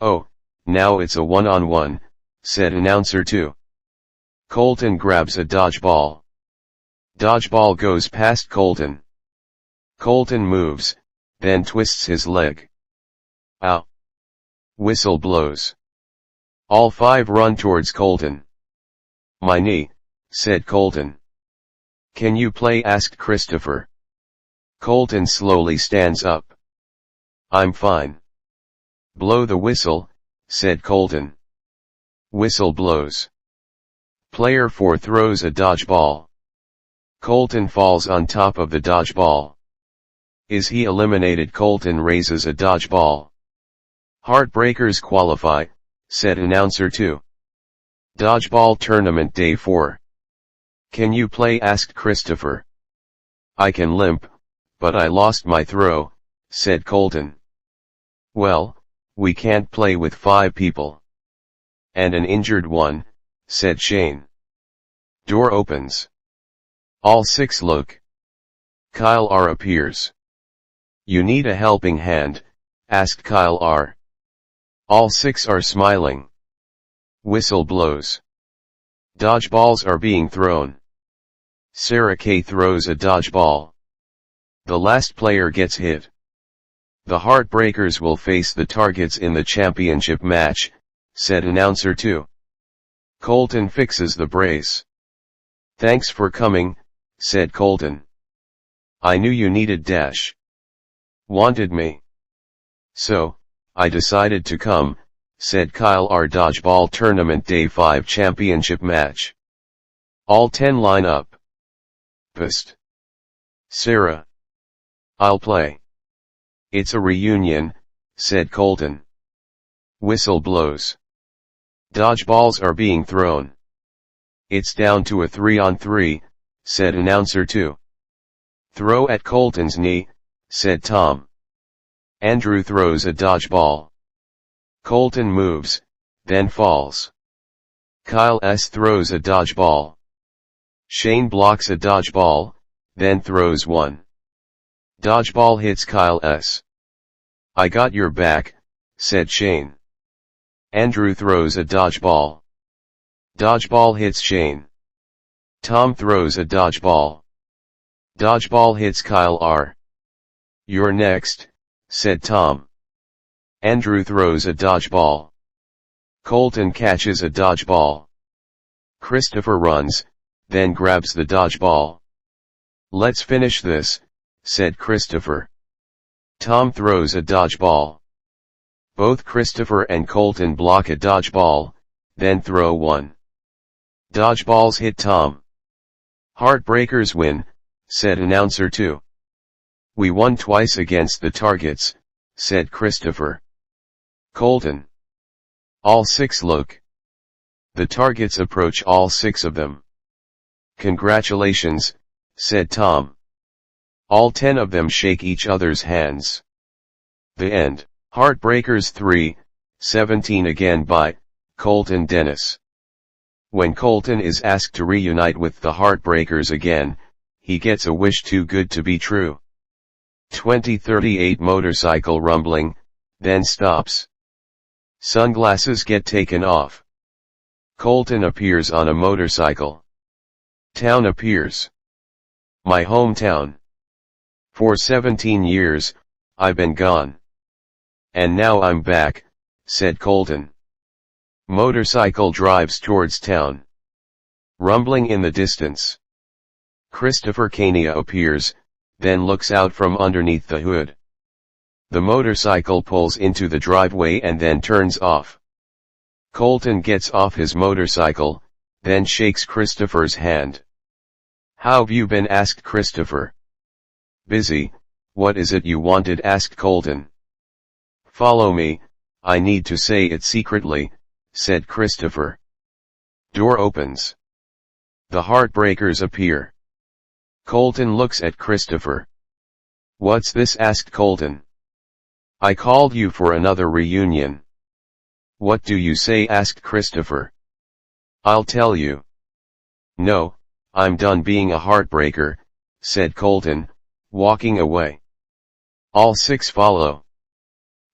Oh, now it's a 1-on-1, said announcer 2. Colton grabs a dodgeball. Dodgeball goes past Colton. Colton moves, then twists his leg. Ow! Whistle blows. All 5 run towards Colton. My knee, said Colton. Can you play? Asked Christopher. Colton slowly stands up. I'm fine. Blow the whistle, said Colton. Whistle blows. Player 4 throws a dodgeball. Colton falls on top of the dodgeball. Is he eliminated? Colton raises a dodgeball. Heartbreakers qualify, said announcer 2. Dodgeball Tournament Day 4. Can you play? Asked Christopher. I can limp, but I lost my throw, said Colton. Well, we can't play with 5 people. And an injured one, said Shane. Door opens. All 6 look. Kyle R appears. You need a helping hand, asked Kyle R. All 6 are smiling. Whistle blows. Dodgeballs are being thrown. Sarah K throws a dodgeball. The last player gets hit. The Heartbreakers will face the targets in the championship match, said announcer 2. Colton fixes the brace. Thanks for coming, said Colton. I knew you needed dash. Wanted me. So, I decided to come, said Kyle R. Dodgeball Tournament Day 5 Championship Match. All 10 line up. Psst. Sarah. I'll play. It's a reunion, said Colton. Whistle blows. Dodgeballs are being thrown. It's down to a 3-on-3, said announcer 2. Throw at Colton's knee, said Tom. Andrew throws a dodgeball. Colton moves, then falls. Kyle S. throws a dodgeball. Shane blocks a dodgeball, then throws one. Dodgeball hits Kyle S. I got your back, said Shane. Andrew throws a dodgeball. Dodgeball hits Shane. Tom throws a dodgeball. Dodgeball hits Kyle R. You're next, said Tom. Andrew throws a dodgeball. Colton catches a dodgeball. Christopher runs, then grabs the dodgeball. Let's finish this, said Christopher. Tom throws a dodgeball. Both Christopher and Colton block a dodgeball, then throw one. Dodgeballs hit Tom. Heartbreakers win, said announcer 2. We won twice against the targets, said Christopher. Colton. All 6 look. The targets approach all 6 of them. Congratulations, said Tom. All 10 of them shake each other's hands. The end. Heartbreakers 3:17 again by Colton Dennis. When Colton is asked to reunite with the Heartbreakers again, he gets a wish too good to be true. 2038 motorcycle rumbling, then stops. Sunglasses get taken off. Colton appears on a motorcycle. Town appears. My hometown. For 17 years, I've been gone. And now I'm back, said Colton. Motorcycle drives towards town. Rumbling in the distance. Christopher Kania appears, then looks out from underneath the hood. The motorcycle pulls into the driveway and then turns off. Colton gets off his motorcycle, then shakes Christopher's hand. How've you been? Asked Christopher. Busy. What is it you wanted? Asked Colton. Follow me, I need to say it secretly, said Christopher. Door opens. The Heartbreakers appear. Colton looks at Christopher. "What's this?" asked Colton. "I called you for another reunion." "What do you say?" asked Christopher. "I'll tell you." "No, I'm done being a heartbreaker," said Colton, walking away. All six follow.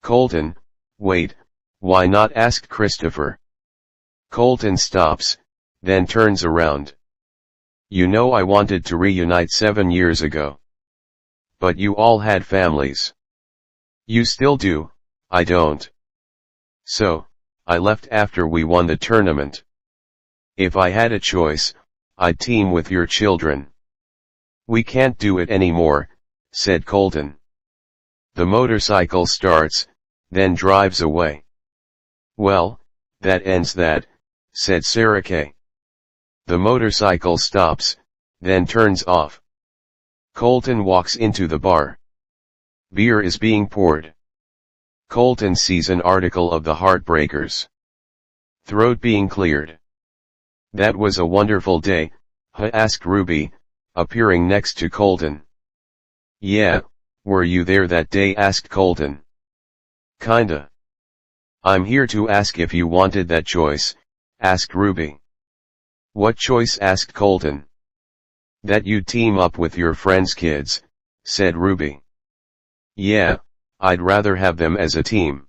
"Colton, wait, why not?" asked Christopher. Colton stops, then turns around. "You know I wanted to reunite 7 years ago. But you all had families. You still do, I don't. So, I left after we won the tournament. If I had a choice, I'd team with your children." "We can't do it anymore," said Colton. The motorcycle starts, then drives away. "Well, that ends that," said Sarah Kay. The motorcycle stops, then turns off. Colton walks into the bar. Beer is being poured. Colton sees an article of the Heartbreakers. Throat being cleared. "That was a wonderful day, huh?" asked Ruby, appearing next to Colton. "Yeah, were you there that day?" asked Colton. "Kinda. I'm here to ask if you wanted that choice," asked Ruby. "What choice?" asked Colton. "That you'd team up with your friends' kids," said Ruby. "Yeah, I'd rather have them as a team."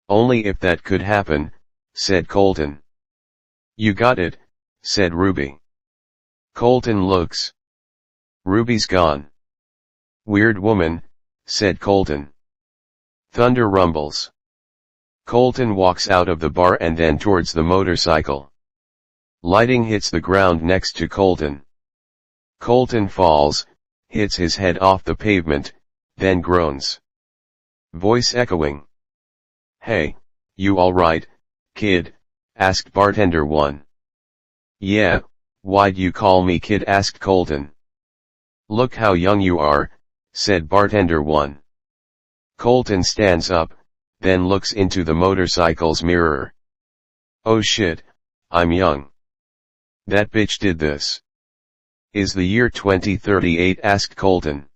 "Only if that could happen," said Colton. "You got it," said Ruby. Colton looks. Ruby's gone. "Weird woman," said Colton. Thunder rumbles. Colton walks out of the bar and then towards the motorcycle. Lighting hits the ground next to Colton. Colton falls, hits his head off the pavement, then groans. Voice echoing. "Hey, you alright, kid?" asked bartender 1. "Yeah, why'd you call me kid?" asked Colton. "Look how young you are," said bartender 1. Colton stands up, then looks into the motorcycle's mirror. "Oh shit, I'm young. That bitch did this." "Is the year 2038?" asked Colton.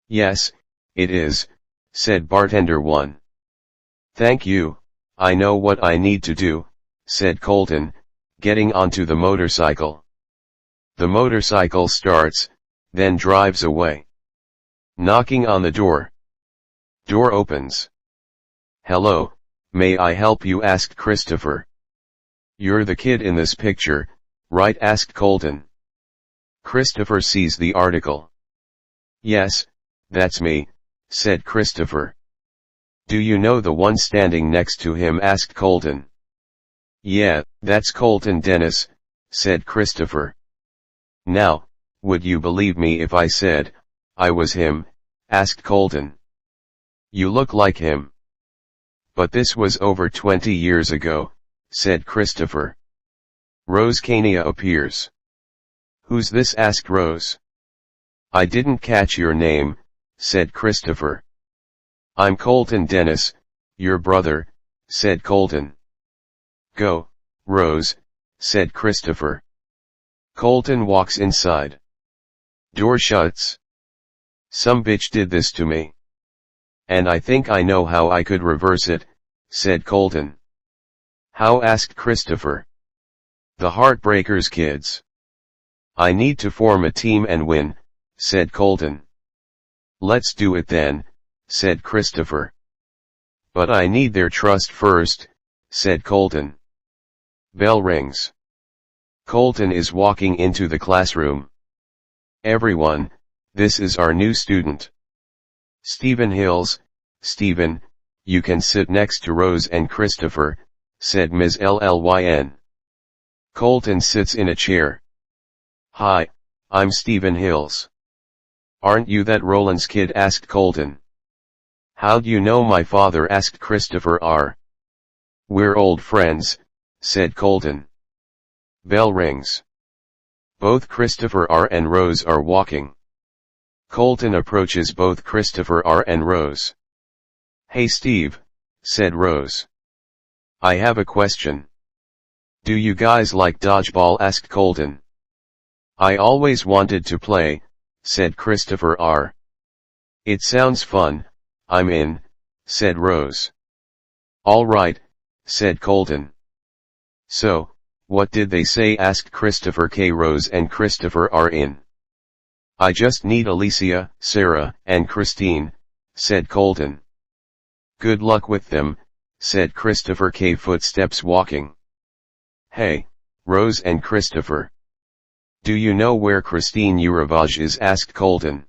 "Yes, it is," said bartender 1. "Thank you, I know what I need to do," said Colton, getting onto the motorcycle. The motorcycle starts, then drives away. Knocking on the door. Door opens. "Hello, may I help you?" asked Christopher. "You're the kid in this picture, right?" asked Colton. Christopher sees the article. "Yes, that's me," said Christopher. "Do you know the one standing next to him?" asked Colton. "Yeah, that's Colton Dennis," said Christopher. "Now, would you believe me if I said I was him?" asked Colton. "You look like him." "But this was over 20 years ago," said Christopher. Rose Kania appears. "Who's this?" asked Rose. "I didn't catch your name," said Christopher. "I'm Colton Dennis, your brother," said Colton. "Go, Rose," said Christopher. Colton walks inside. Door shuts. "Some bitch did this to me. And I think I know how I could reverse it," said Colton. "How?" asked Christopher. "The Heartbreakers kids. I need to form a team and win," said Colton. "Let's do it then," said Christopher. "But I need their trust first," said Colton. Bell rings. Colton is walking into the classroom. "Everyone, this is our new student. Stephen Hills. Stephen, you can sit next to Rose and Christopher," said Ms. Llyn. Colton sits in a chair. "Hi, I'm Stephen Hills." "Aren't you that Roland's kid?" asked Colton. "How'd you know my father?" asked Christopher. "We're old friends," said Colton. Bell rings. Both Christopher and Rose are walking. Colton approaches both Christopher and Rose. "Hey Steve," said Rose. "I have a question. Do you guys like dodgeball?" asked Colton. I always wanted to play, said Christopher R. It sounds fun, I'm in, said Rose. All right, said Colton. So, what did they say? Asked Christopher K. Rose and Christopher R. in. I just need Alicia, Sarah, and Christine, said Colton. Good luck with them, said Christopher K. Footsteps walking. Hey, Rose and Christopher. Do you know where Christine Uravage is? Asked Colton.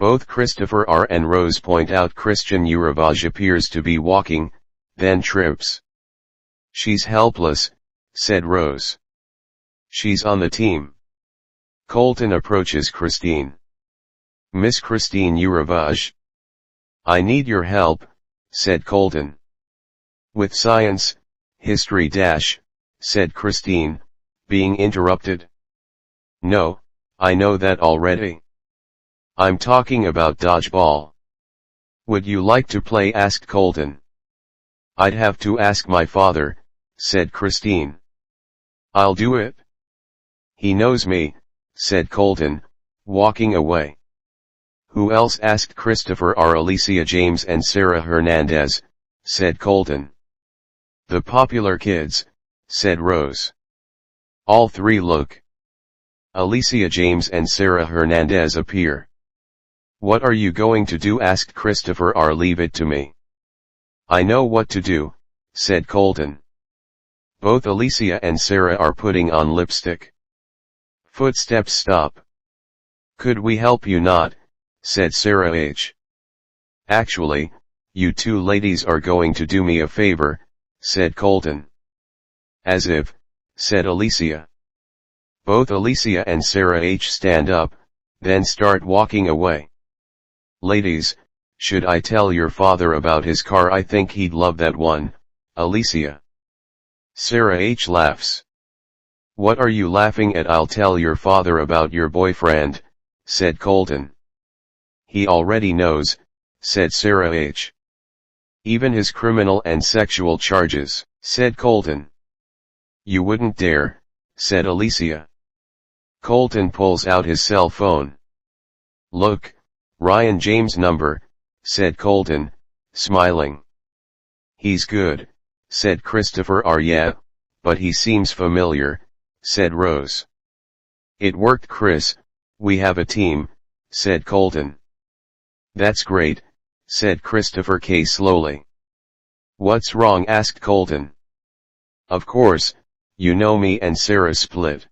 Both Christopher R. and Rose point out Christian Uravage appears to be walking, then trips. She's helpless, said Rose. She's on the team. Colton approaches Christine. Miss Christine Uravage. I need your help, said Colton. With science, history said Christine, being interrupted. No, I know that already. I'm talking about dodgeball. Would you like to play? Asked Colton. I'd have to ask my father, said Christine. I'll do it. He knows me, said Colton, walking away. Who else? Asked Christopher R. Alicia James and Sarah Hernandez, said Colton. The popular kids, said Rose. All three look. Alicia James and Sarah Hernandez appear. What are you going to do? Asked Christopher R. Leave it to me. I know what to do, said Colton. Both Alicia and Sarah are putting on lipstick. Footsteps stop. Could we help you? Not, said Sarah H. Actually, you two ladies are going to do me a favor, said Colton. As if, said Alicia. Both Alicia and Sarah H. stand up, then start walking away. Ladies, should I tell your father about his car? I think he'd love that one, Alicia. Sarah H. laughs. What are you laughing at? I'll tell your father about your boyfriend, said Colton. He already knows, said Sarah H. Even his criminal and sexual charges, said Colton. You wouldn't dare, said Alicia. Colton pulls out his cell phone. Look, Ryan James' number, said Colton, smiling. He's good, said Christopher R. Yeah, but he seems familiar, said Rose. It worked, Chris, we have a team, said Colton. That's great, said Christopher K. slowly. What's wrong? Asked Colton. Of course, you know me and Sarah split.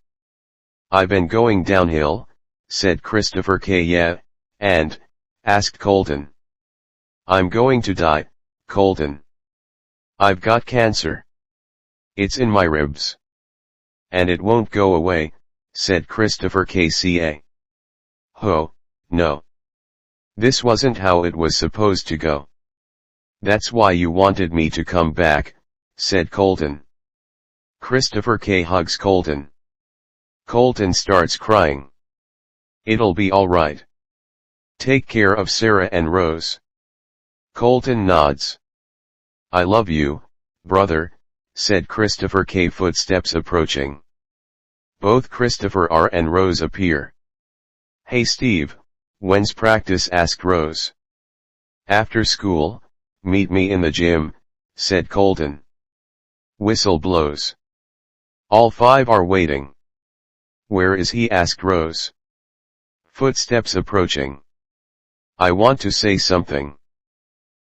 I've been going downhill, said Christopher K. Yeah, and, asked Colton. I'm going to die, Colton. I've got cancer. It's in my ribs. And it won't go away, said Christopher K.C.A. Oh, no. This wasn't how it was supposed to go. That's why you wanted me to come back, said Colton. Christopher K. hugs Colton. Colton starts crying. It'll be all right. Take care of Sarah and Rose. Colton nods. I love you, brother, said Christopher K. Footsteps approaching. Both Christopher R. and Rose appear. Hey Steve, when's practice? Asked Rose. After school, meet me in the gym, said Colton. Whistle blows. All five are waiting. Where is he? Asked Rose. Footsteps approaching. I want to say something.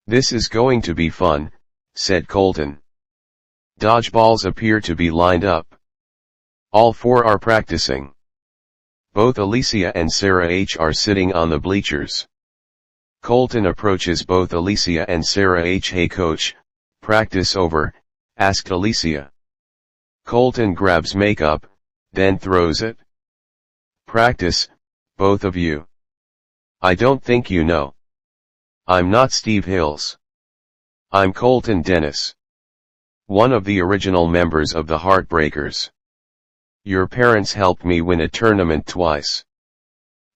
This is going to be fun, said Colton. Dodgeballs appear to be lined up. All four are practicing. Both Alicia and Sarah H. are sitting on the bleachers. Colton approaches both Alicia and Sarah H. Hey coach, practice over, asked Alicia. Colton grabs makeup, then throws it. Practice, both of you. I don't think you know. I'm not Steve Hills. I'm Colton Dennis. One of the original members of the Heartbreakers. Your parents helped me win a tournament twice.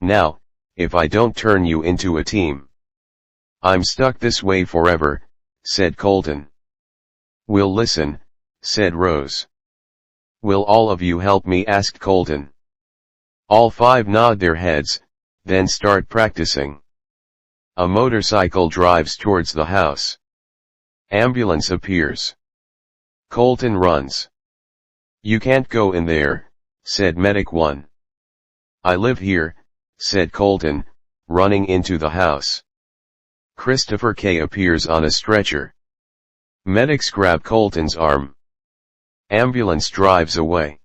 Now, if I don't turn you into a team, I'm stuck this way forever, said Colton. We'll listen, said Rose. Will all of you help me? Asked Colton. All five nod their heads, then start practicing. A motorcycle drives towards the house. Ambulance appears. Colton runs. "You can't go in there," said Medic 1. "I live here," said Colton, running into the house. Christopher K. appears on a stretcher. Medics grab Colton's arm. Ambulance drives away.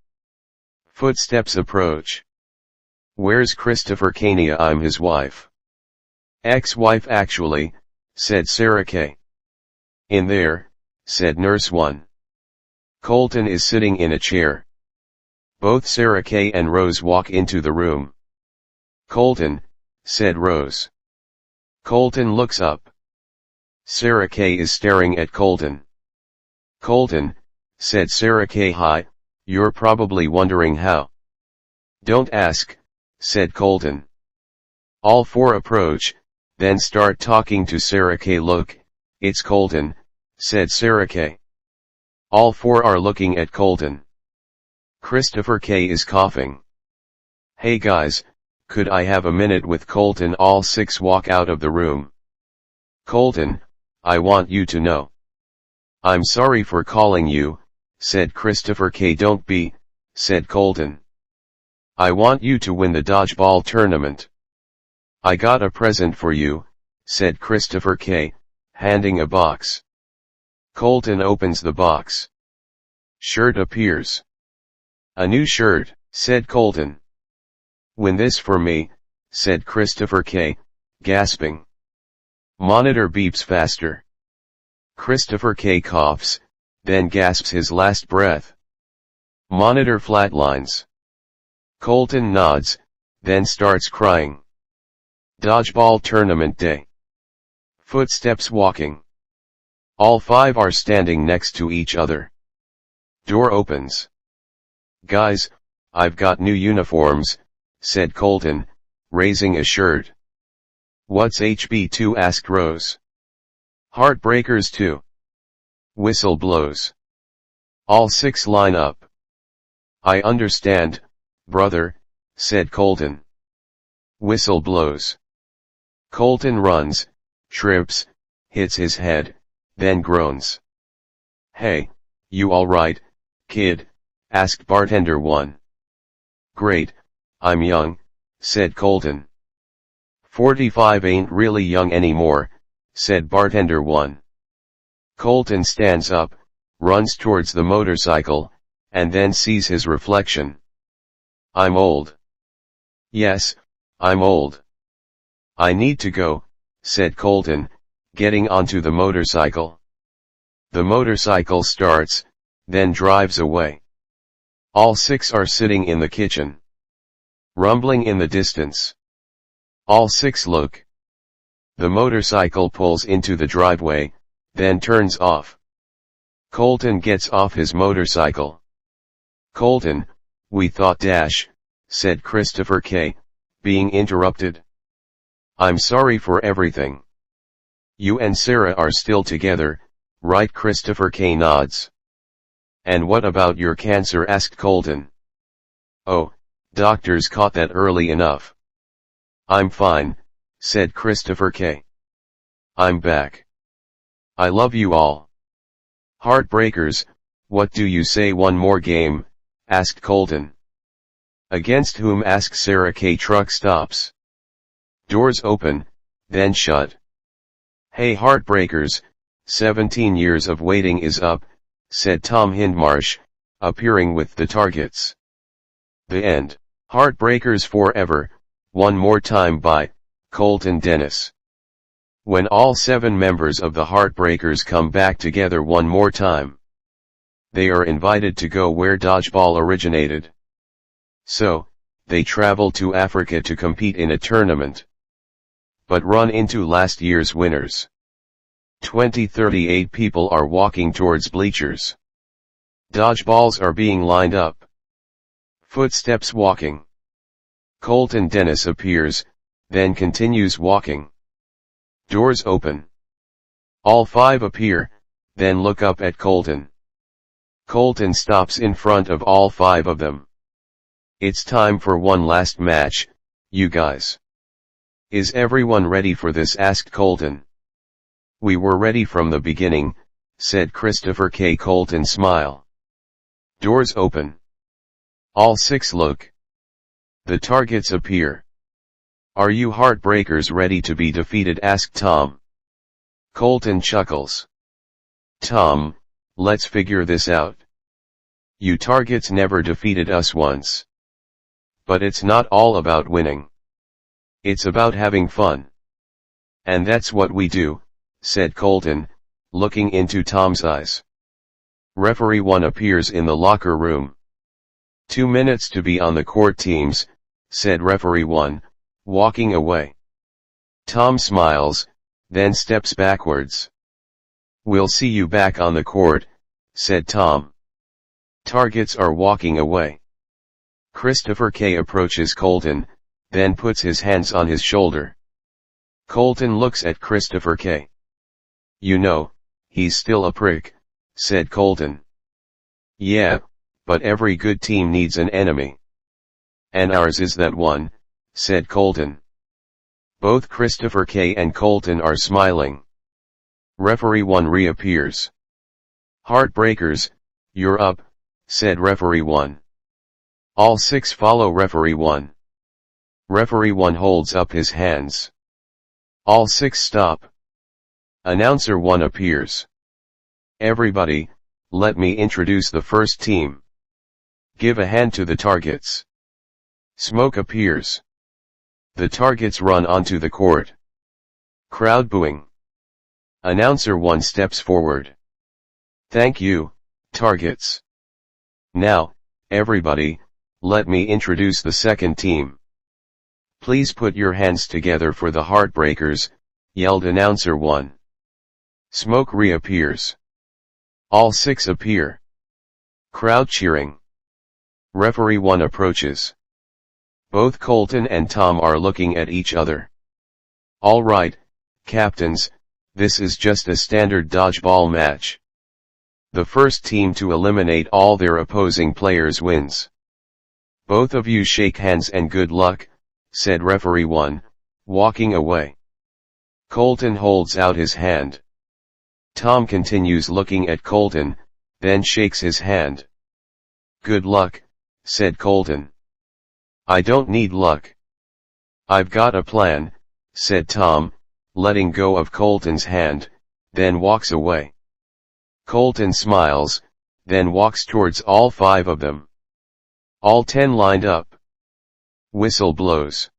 Footsteps approach. "Where's Christopher Kania? I'm his wife." "Ex-wife actually," said Sarah K. "In there," said Nurse 1. Colton is sitting in a chair. Both Sarah K. and Rose walk into the room. "Colton," said Rose. Colton looks up. Sarah K. is staring at Colton. "Colton," said Sarah K. "Hi, you're probably wondering how." "Don't ask," said Colton. All four approach, then start talking to Sarah K. "Look, it's Colton," said Sarah K. All four are looking at Colton. Christopher K. is coughing. "Hey guys, could I have a minute with Colton?" All six walk out of the room. "Colton, I want you to know." "I'm sorry for calling you," said Christopher K. "Don't be," said Colton. "I want you to win the dodgeball tournament." "I got a present for you," said Christopher K., handing a box. Colton opens the box. Shirt appears. "A new shirt," said Colton. "Win this for me," said Christopher K., gasping. Monitor beeps faster. Christopher K. coughs, then gasps his last breath. Monitor flatlines. Colton nods, then starts crying. Dodgeball tournament day. Footsteps walking. All five are standing next to each other. Door opens. "Guys, I've got new uniforms," said Colton, raising a shirt. "What's HB2?" asked Rose. "Heartbreakers 2. Whistle blows. All six line up. "I understand, brother," said Colton. Whistle blows. Colton runs, trips, hits his head, then groans. "Hey, you alright, kid?" asked bartender 1. "Great, I'm young," said Colton. 45 ain't really young anymore," said bartender 1. Colton stands up, runs towards the motorcycle, and then sees his reflection. "I'm old." "Yes, I'm old." "I need to go," said Colton, getting onto the motorcycle. The motorcycle starts, then drives away. All six are sitting in the kitchen. Rumbling in the distance. All six look. The motorcycle pulls into the driveway, then turns off. Colton gets off his motorcycle. "Colton, we thought dash," said Christopher K., being interrupted. "I'm sorry for everything." "You and Sarah are still together, right?" Christopher K. nods. "And what about your cancer?" asked Colton. "Oh, doctors caught that early enough." "I'm fine," said Christopher K. "I'm back. I love you all." "Heartbreakers, what do you say?" "One more game?" asked Colton. "Against whom?" asked Sarah K. Truck stops. Doors open, then shut. "Hey Heartbreakers, 17 years of waiting is up," said Tom Hindmarsh, appearing with the targets. The end. Heartbreakers Forever, One More Time by Colton Dennis. When all 7 members of the Heartbreakers come back together one more time, they are invited to go where dodgeball originated. So, they travel to Africa to compete in a tournament, but run into last year's winners. 38 people are walking towards bleachers. Dodgeballs are being lined up. Footsteps walking. Colton Dennis appears, then continues walking. Doors open. All 5 appear, then look up at Colton. Colton stops in front of all 5 of them. It's time for one last match, you guys. Is everyone ready for this? Asked Colton. We were ready from the beginning, said Christopher K. Colton smile. Doors open. All 6 look. The targets appear. Are you Heartbreakers ready to be defeated? Asked Tom. Colton chuckles. Tom, let's figure this out. You targets never defeated us once. But it's not all about winning. It's about having fun. And that's what we do, said Colton, looking into Tom's eyes. Referee 1 appears in the locker room. 2 minutes to be on the court, teams, said referee 1, walking away. Tom smiles, then steps backwards. We'll see you back on the court, said Tom. Targets are walking away. Christopher K. approaches Colton, then puts his hands on his shoulder. Colton looks at Christopher K. You know, he's still a prick, said Colton. Yeah, but every good team needs an enemy. And ours is that one, said Colton. Both Christopher K. and Colton are smiling. Referee 1 reappears. Heartbreakers, you're up, said referee 1. All 6 follow referee 1. Referee 1 holds up his hands. All 6 stop. Announcer 1 appears. Everybody, let me introduce the first team. Give a hand to the targets. Smoke appears. The targets run onto the court. Crowd booing. Announcer 1 steps forward. Thank you, targets. Now, everybody, let me introduce the second team. Please put your hands together for the Heartbreakers, yelled announcer 1. Smoke reappears. All 6 appear. Crowd cheering. Referee 1 approaches. Both Colton and Tom are looking at each other. All right, captains, this is just a standard dodgeball match. The first team to eliminate all their opposing players wins. Both of you shake hands and good luck, said referee 1, walking away. Colton holds out his hand. Tom continues looking at Colton, then shakes his hand. Good luck, said Colton. I don't need luck. I've got a plan, said Tom, letting go of Colton's hand, then walks away. Colton smiles, then walks towards all 5 of them. All 10 lined up. Whistle blows.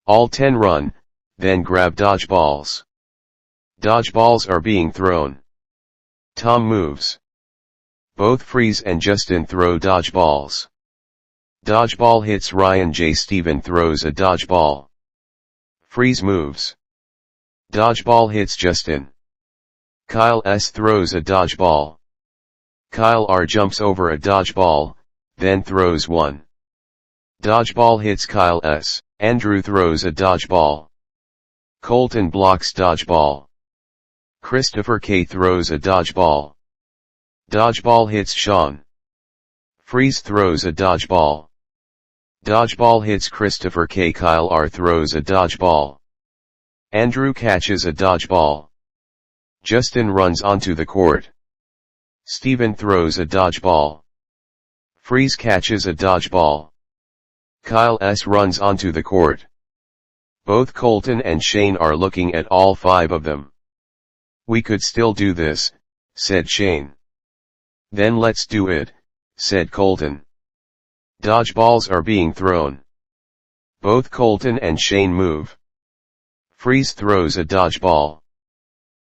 All 10 run, then grab dodgeballs. Dodgeballs are being thrown. Tom moves. Both Freeze and Justin throw dodgeballs. Dodgeball hits Ryan J. Steven throws a dodgeball. Freeze moves. Dodgeball hits Justin. Kyle S. throws a dodgeball. Kyle R. jumps over a dodgeball, then throws one. Dodgeball hits Kyle S. Andrew throws a dodgeball. Colton blocks dodgeball. Christopher K. throws a dodgeball. Dodgeball hits Sean. Freeze throws a dodgeball. Dodgeball hits Christopher K. Kyle R. throws a dodgeball. Andrew catches a dodgeball. Justin runs onto the court. Steven throws a dodgeball. Freeze catches a dodgeball. Kyle S. runs onto the court. Both Colton and Shane are looking at all 5 of them. We could still do this, said Shane. Then let's do it, said Colton. Dodgeballs are being thrown. Both Colton and Shane move. Freeze throws a dodgeball.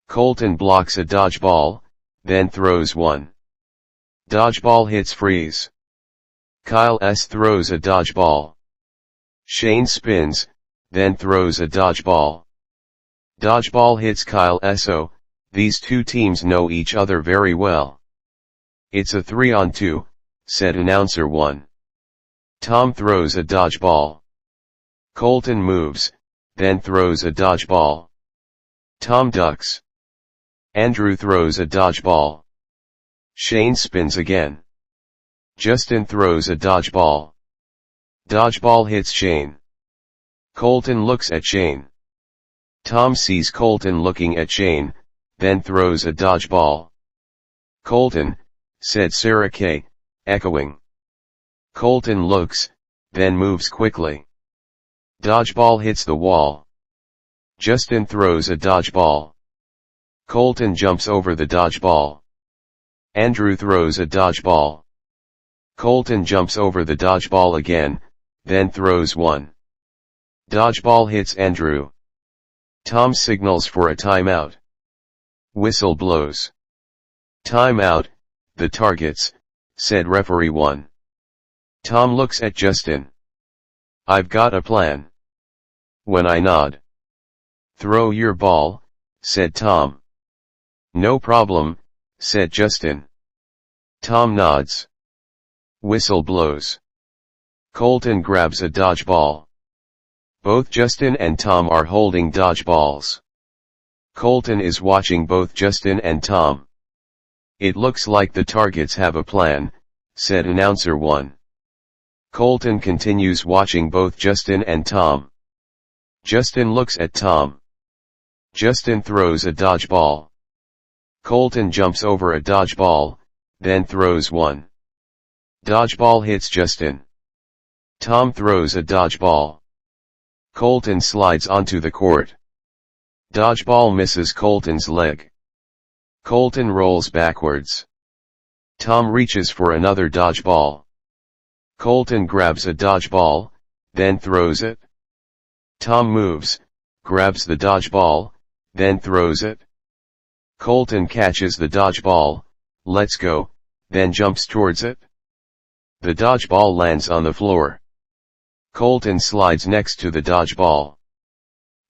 Colton blocks a dodgeball, then throws one. Dodgeball hits Freeze. Kyle S. throws a dodgeball. Shane spins, then throws a dodgeball. Dodgeball hits Kyle S. Oh, these 2 teams know each other very well. It's a 3-on-2, said announcer 1. Tom throws a dodgeball. Colton moves, then throws a dodgeball. Tom ducks. Andrew throws a dodgeball. Shane spins again. Justin throws a dodgeball. Dodgeball hits Shane. Colton looks at Shane. Tom sees Colton looking at Shane, then throws a dodgeball. Colton, said Sarah Kay, echoing. Colton looks, then moves quickly. Dodgeball hits the wall. Justin throws a dodgeball. Colton jumps over the dodgeball. Andrew throws a dodgeball. Colton jumps over the dodgeball again, then throws one. Dodgeball hits Andrew. Tom signals for a timeout. Whistle blows. Timeout, the targets, said referee 1. Tom looks at Justin. I've got a plan. When I nod. Throw your ball, said Tom. No problem, said Justin. Tom nods. Whistle blows. Colton grabs a dodgeball. Both Justin and Tom are holding dodgeballs. Colton is watching both Justin and Tom. It looks like the targets have a plan, said announcer 1. Colton continues watching both Justin and Tom. Justin looks at Tom. Justin throws a dodgeball. Colton jumps over a dodgeball, then throws one. Dodgeball hits Justin. Tom throws a dodgeball. Colton slides onto the court. Dodgeball misses Colton's leg. Colton rolls backwards. Tom reaches for another dodgeball. Colton grabs a dodgeball, then throws it. Tom moves, grabs the dodgeball, then throws it. Colton catches the dodgeball, lets go, then jumps towards it. The dodgeball lands on the floor. Colton slides next to the dodgeball.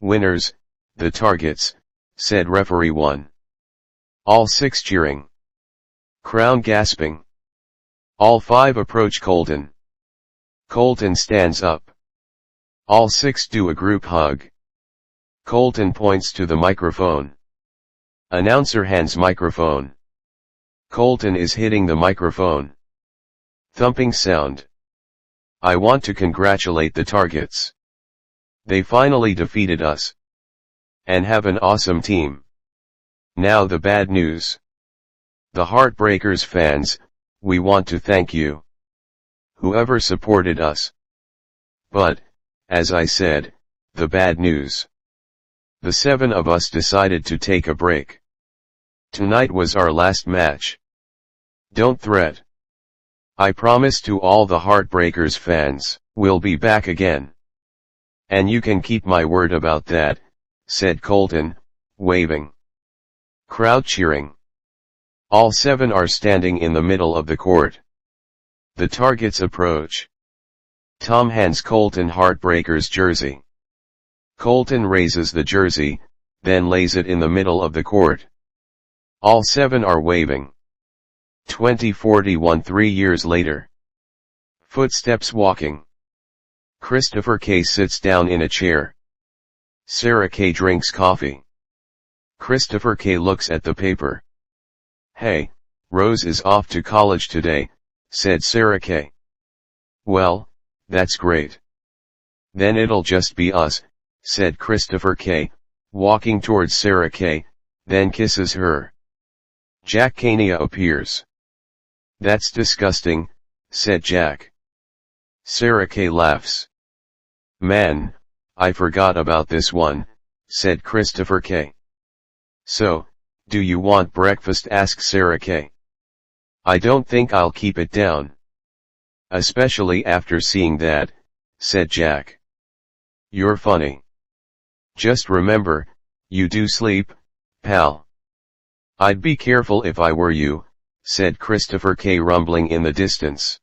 Winners, the targets, said referee 1. All 6 cheering. Crowd gasping. All 5 approach Colton. Colton stands up. All 6 do a group hug. Colton points to the microphone. Announcer hands microphone. Colton is hitting the microphone. Thumping sound. I want to congratulate the targets. They finally defeated us. And have an awesome team. Now the bad news. The Heartbreakers fans, we want to thank you. Whoever supported us. But, as I said, the bad news. The 7 of us decided to take a break. Tonight was our last match. Don't fret. I promise to all the Heartbreakers fans, we'll be back again. And you can keep my word about that, said Colton, waving. Crowd cheering. All 7 are standing in the middle of the court. The targets approach. Tom hands Colton Heartbreakers jersey. Colton raises the jersey, then lays it in the middle of the court. All 7 are waving. 2041 3 years later. Footsteps walking. Christopher K. sits down in a chair. Sarah K. drinks coffee. Christopher K. looks at the paper. Hey, Rose is off to college today, said Sarah K. Well, that's great. Then it'll just be us, said Christopher K., walking towards Sarah K., then kisses her. Jack Kania appears. That's disgusting, said Jack. Sarah K. laughs. Man, I forgot about this one, said Christopher K. So, do you want breakfast? asked Sarah K. I don't think I'll keep it down. Especially after seeing that, said Jack. You're funny. Just remember, you do sleep, pal. I'd be careful if I were you, said Christopher K. rumbling in the distance.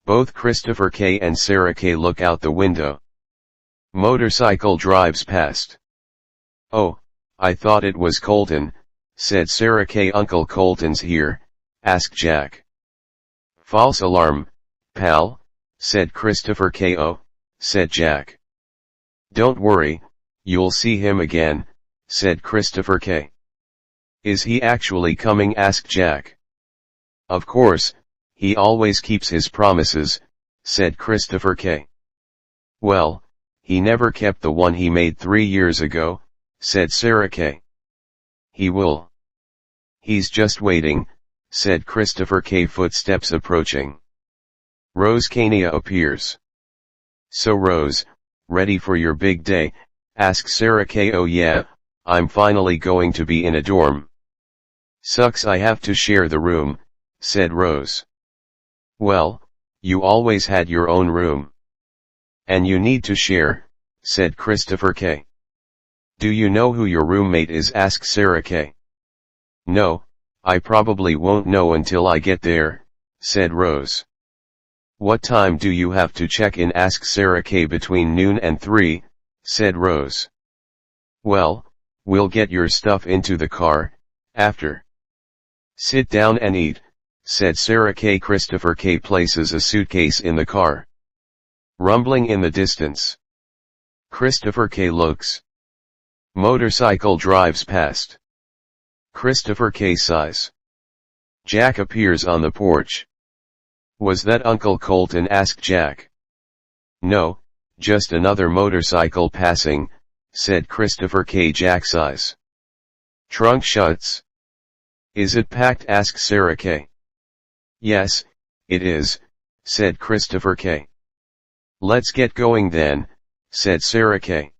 Both Christopher K. and Sarah K. look out the window. Motorcycle drives past. Oh, I thought it was Colton, said Sarah K. Uncle Colton's here, asked Jack. False alarm, pal, said Christopher K. Oh, said Jack. Don't worry, you'll see him again, said Christopher K. Is he actually coming? asked Jack. Of course, he always keeps his promises, said Christopher K. Well, he never kept the one he made 3 years ago, said Sarah K. He will. He's just waiting, said Christopher K. Footsteps approaching. Rose Kania appears. So Rose, ready for your big day, asks Sarah K. Oh yeah, I'm finally going to be in a dorm. Sucks I have to share the room, said Rose. Well, you always had your own room. And you need to share, said Christopher K. Do you know who your roommate is? Asked Sarah K. No, I probably won't know until I get there, said Rose. What time do you have to check in? Asked Sarah K. Between noon and 3, said Rose. Well, we'll get your stuff into the car, after. Sit down and eat, said Sarah K. Christopher K. places a suitcase in the car. Rumbling in the distance. Christopher K. looks. Motorcycle drives past. Christopher K. sighs. Jack appears on the porch. Was that Uncle Colton? Asked Jack. No, just another motorcycle passing, said Christopher K. Jack sighs. Trunk shuts. Is it packed? Asked Sarah K. Yes, it is, said Christopher K. Let's get going then, said Sarah K.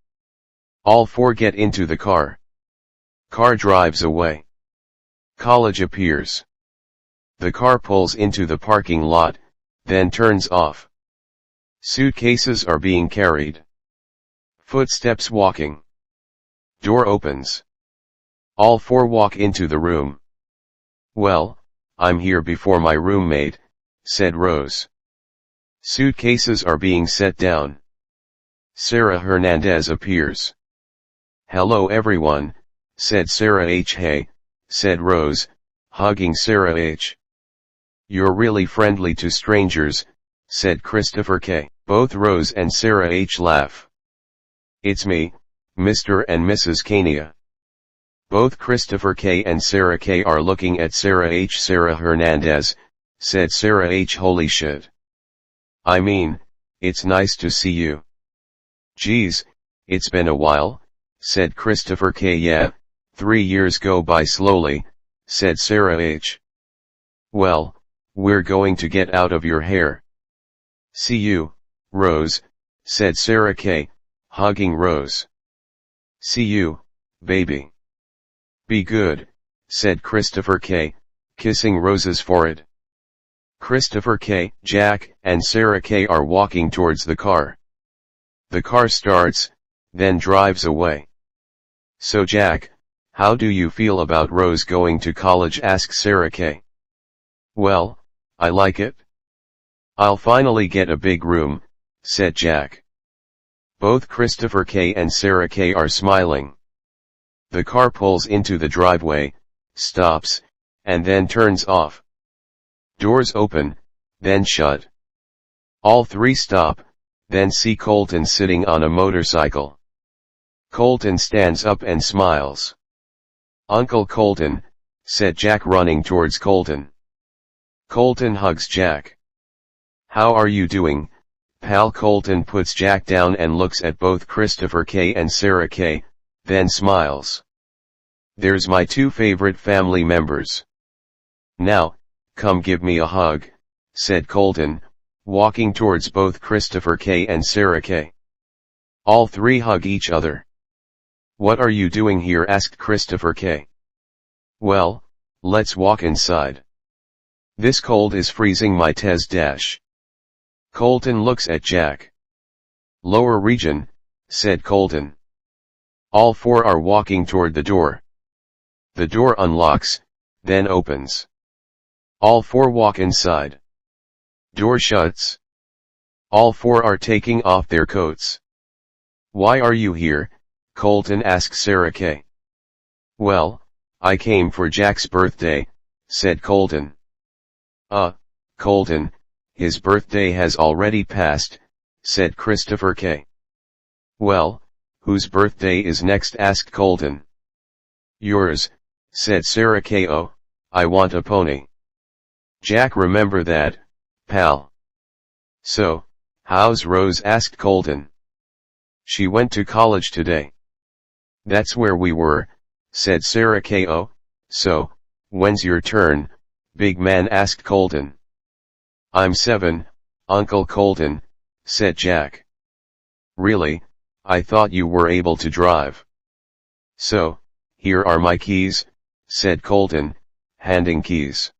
All four get into the car. Car drives away. College appears. The car pulls into the parking lot, then turns off. Suitcases are being carried. Footsteps walking. Door opens. All four walk into the room. Well, I'm here before my roommate, said Rose. Suitcases are being set down. Sarah Hernandez appears. Hello everyone, said Sarah H. Hey, said Rose, hugging Sarah H. You're really friendly to strangers, said Christopher K. Both Rose and Sarah H. laugh. It's me, Mr. and Mrs. Kania. Both Christopher K. and Sarah K. are looking at Sarah H. Sarah Hernandez, said Sarah H. Holy shit. I mean, it's nice to see you. Geez, it's been a while, said Christopher K. Yeah, 3 years go by slowly, said Sarah H. Well, we're going to get out of your hair. See you, Rose, said Sarah K., hugging Rose. See you, baby. Be good, said Christopher K., kissing Rose's forehead. Christopher K., Jack, and Sarah K. are walking towards the car. The car starts, then drives away. So Jack, how do you feel about Rose going to college? Asked Sarah K. Well, I like it. I'll finally get a big room, said Jack. Both Christopher K. and Sarah K. are smiling. The car pulls into the driveway, stops, and then turns off. Doors open, then shut. All three stop, then see Colton sitting on a motorcycle. Colton stands up and smiles. Uncle Colton, said Jack running towards Colton. Colton hugs Jack. How are you doing, pal? Colton puts Jack down and looks at both Christopher K. and Sarah K., then smiles. There's my two favorite family members. Now, come give me a hug, said Colton, walking towards both Christopher K. and Sarah K. All three hug each other. What are you doing here? Asked Christopher K. Well, let's walk inside. This cold is freezing my tes dash. Colton looks at Jack. Lower region, said Colton. All four are walking toward the door. The door unlocks, then opens. All four walk inside. Door shuts. All four are taking off their coats. Why are you here? Colton asks Sarah K. Well, I came for Jack's birthday, said Colton. Colton, his birthday has already passed, said Christopher K. Well, whose birthday is next? Asked Colton. Yours, said Sarah K. Oh, I want a pony. Jack, remember that, pal. So, how's Rose? Asked Colton. She went to college today. That's where we were, said Sarah K. Oh, so, when's your turn, big man? Asked Colton. I'm 7, Uncle Colton, said Jack. Really? I thought you were able to drive. So, here are my keys, said Colton, handing keys.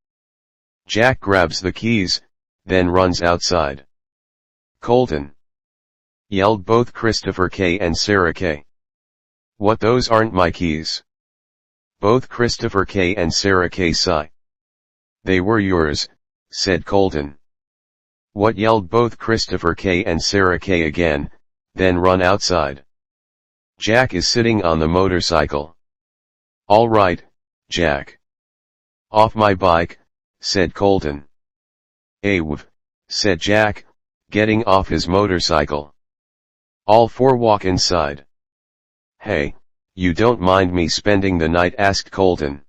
Jack grabs the keys, then runs outside. Colton! Yelled both Christopher K. and Sarah K. What, those aren't my keys? Both Christopher K. and Sarah K. sigh. They were yours, said Colton. What? Yelled both Christopher K. and Sarah K. again, then run outside. Jack is sitting on the motorcycle. All right, Jack. Off my bike, said Colton. Aww, said Jack, getting off his motorcycle. All four walk inside. Hey, you don't mind me spending the night? Asked Colton.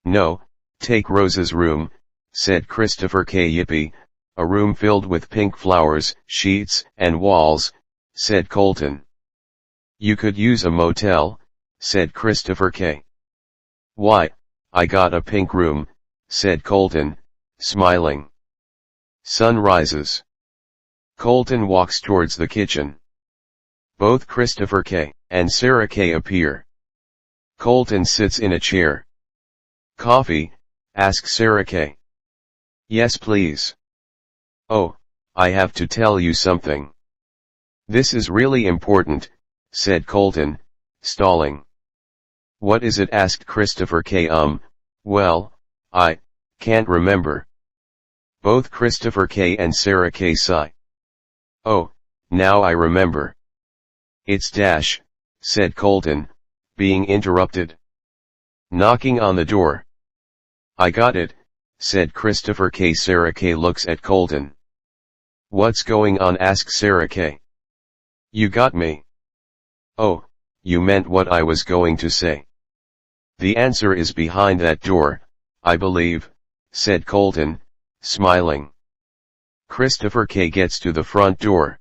No, take Rose's room, said Christopher K. Yippee, a room filled with pink flowers, sheets, and walls, said Colton. You could use a motel, said Christopher K. Why, I got a pink room, said Colton, smiling. Sun rises. Colton walks towards the kitchen. Both Christopher K. and Sarah K. appear. Colton sits in a chair. Coffee? Asks Sarah K. Yes, please. Oh, I have to tell you something. This is really important, said Colton, stalling. What is it? Asked Christopher K. Well, I can't remember. Both Christopher K. and Sarah K. sigh. Oh, now I remember. It's dash, said Colton, being interrupted. Knocking on the door. I got it, said Christopher K. Sarah K. looks at Colton. What's going on? Asked Sarah K. You got me. Oh, you meant what I was going to say. The answer is behind that door, I believe, said Colton, smiling. Christopher K. gets to the front door.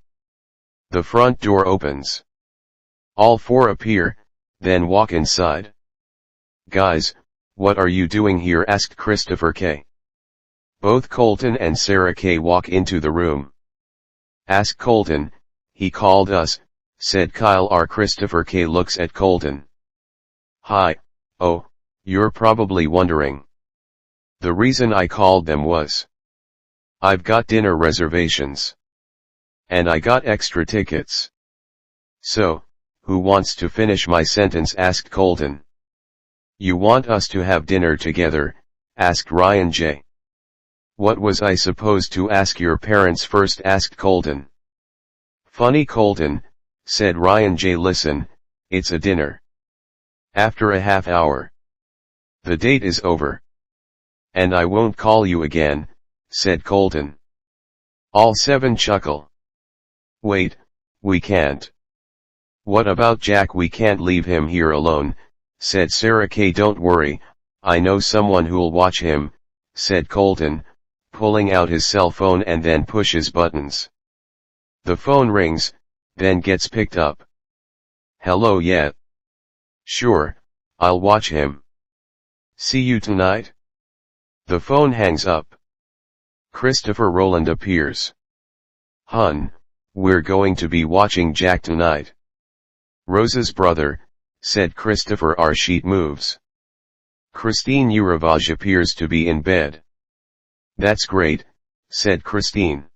The front door opens. All four appear, then walk inside. Guys, what are you doing here? Asked Christopher K. Both Colton and Sarah K. walk into the room. Ask Colton, he called us, said Kyle R. Christopher K. looks at Colton. Hi, oh, you're probably wondering. The reason I called them was, I've got dinner reservations. And I got extra tickets. So, who wants to finish my sentence? Asked Colton. You want us to have dinner together? Asked Ryan J. What was I supposed to ask your parents first? Asked Colton. Funny, Colton, said Ryan J. Listen, it's a dinner. After a half hour. The date is over. And I won't call you again, said Colton. All seven chuckle. Wait, we can't. What about Jack? We can't leave him here alone, said Sarah K. Don't worry, I know someone who'll watch him, said Colton, pulling out his cell phone and then pushes buttons. The phone rings, then gets picked up. Hello, yeah. Sure, I'll watch him. See you tonight? The phone hangs up. Christopher Rowland appears. Hun, we're going to be watching Jack tonight. Rose's brother, said Christopher R. Sheet moves. Christine Uravage appears to be in bed. That's great, said Christine.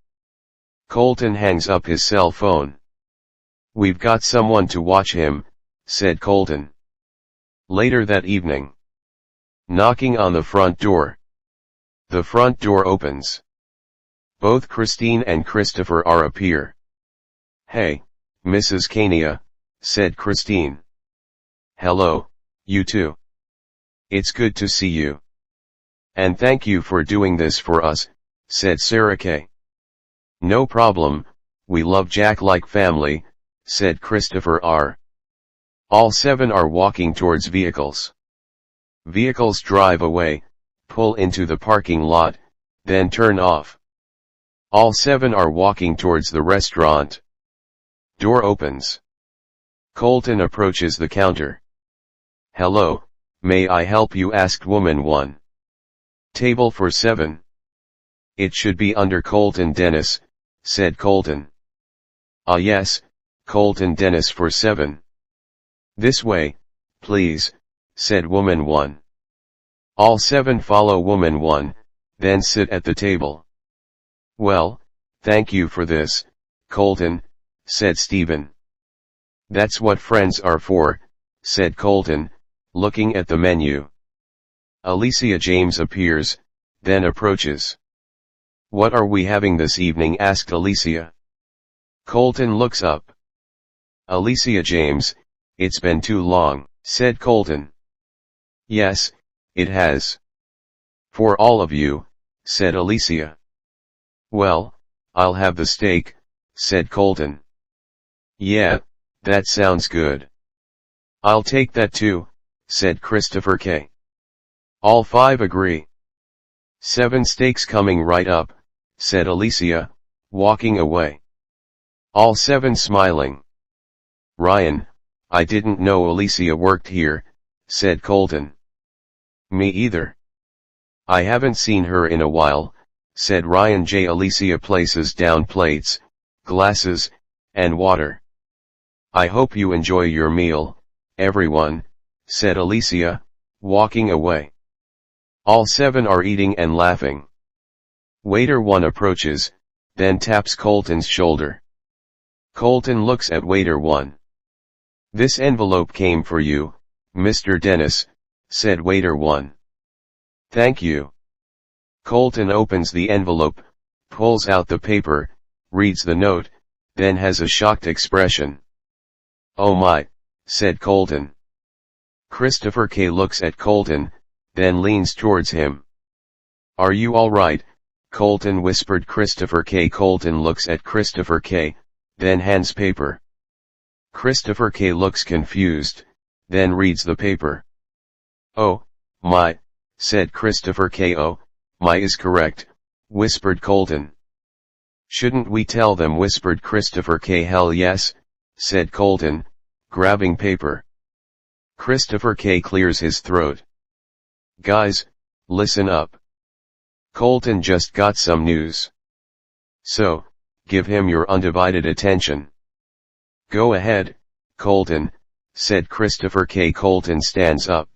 Colton hangs up his cell phone. We've got someone to watch him, said Colton. Later that evening. Knocking on the front door. The front door opens. Both Christine and Christopher R. appear. Hey, Mrs. Kania, said Christine. Hello, you two. It's good to see you. And thank you for doing this for us, said Sarah K. No problem, we love Jack like family, said Christopher R. All seven are walking towards vehicles. Vehicles drive away, pull into the parking lot, then turn off. All 7 are walking towards the restaurant. Door opens. Colton approaches the counter. "Hello, may I help you?" asked woman 1. "Table for 7. "It should be under Colton Dennis," said Colton. "Ah yes, Colton Dennis for 7. "This way, please," said woman 1. All 7 follow woman 1, then sit at the table. "Well, thank you for this, Colton," said Stephen. "That's what friends are for," said Colton, looking at the menu. Alicia James appears, then approaches. "What are we having this evening?" asked Alicia. Colton looks up. "Alicia James, it's been too long," said Colton. "Yes, it has. For all of you," said Alicia. "Well, I'll have the steak," said Colton. "Yeah, that sounds good." "I'll take that too," said Christopher K. All 5 agree. "7 steaks coming right up," said Alicia, walking away. All 7 smiling. "Ryan, I didn't know Alicia worked here," said Colton. "Me either. I haven't seen her in a while," said Ryan J. Alicia places down plates, glasses, and water. "I hope you enjoy your meal, everyone," said Alicia, walking away. All 7 are eating and laughing. Waiter 1 approaches, then taps Colton's shoulder. Colton looks at waiter 1. "This envelope came for you, Mr. Dennis," said waiter 1. "Thank you." Colton opens the envelope, pulls out the paper, reads the note, then has a shocked expression. "Oh my," said Colton. Christopher K. looks at Colton, then leans towards him. "Are you all right, Colton?" whispered Christopher K. Colton looks at Christopher K., then hands paper. Christopher K. looks confused, then reads the paper. "Oh, my," said Christopher K. "Oh, my is correct," whispered Colton. "Shouldn't we tell them?" whispered Christopher K. "Hell yes," said Colton, grabbing paper. Christopher K. clears his throat. "Guys, listen up. Colton just got some news. So, give him your undivided attention." "Go ahead, Colton," said Christopher K. Colton stands up.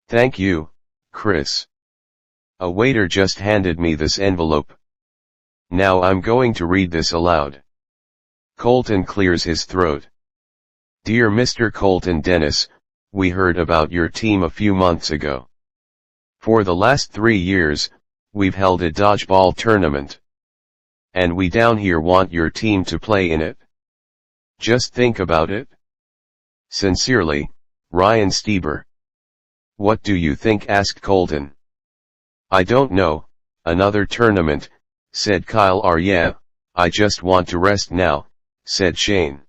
"Thank you, Chris. A waiter just handed me this envelope. Now I'm going to read this aloud." Colton clears his throat. "Dear Mr. Colton Dennis, we heard about your team a few months ago. For the last 3 years, we've held a dodgeball tournament. And we down here want your team to play in it. Just think about it. Sincerely, Ryan Stieber." "What do you think?" asked Colton. "I don't know, another tournament," said Kyle R. "Yeah, I just want to rest now," said Shane.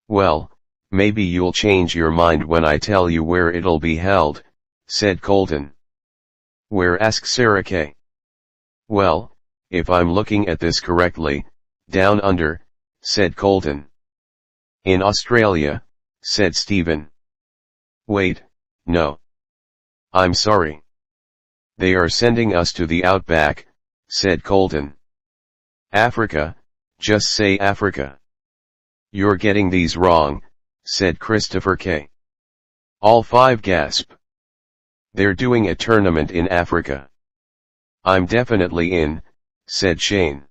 "Well, maybe you'll change your mind when I tell you where it'll be held," said Colton. "Where?" asked Sarah K. "Well, if I'm looking at this correctly, down under," said Colton. "In Australia," said Stephen. "Wait, no. I'm sorry. They are sending us to the outback," said Colton. "Africa, just say Africa." "You're getting these wrong," said Christopher K. All 5 gasp. "They're doing a tournament in Africa." "I'm definitely in," said Shane.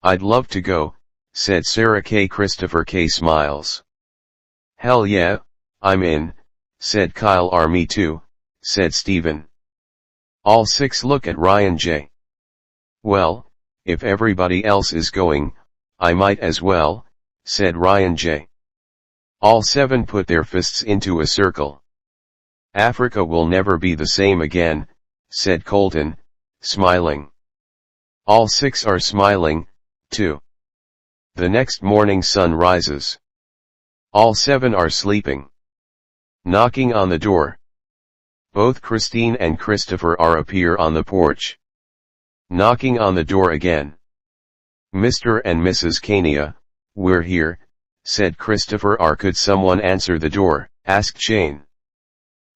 "I'd love to go," said Sarah K. Christopher K. smiles. "Hell yeah, I'm in," said Kyle R. "Me too," said Stephen. All 6 look at Ryan J. "Well, if everybody else is going, I might as well," said Ryan J. All 7 put their fists into a circle. "Africa will never be the same again," said Colton, smiling. All 6 are smiling, too. The next morning sun rises. All 7 are sleeping. Knocking on the door. Both Christine and Christopher R. appear on the porch. Knocking on the door again. Mr. and Mrs. Kania, we're here, said Christopher R. Could someone answer the door, asked Shane.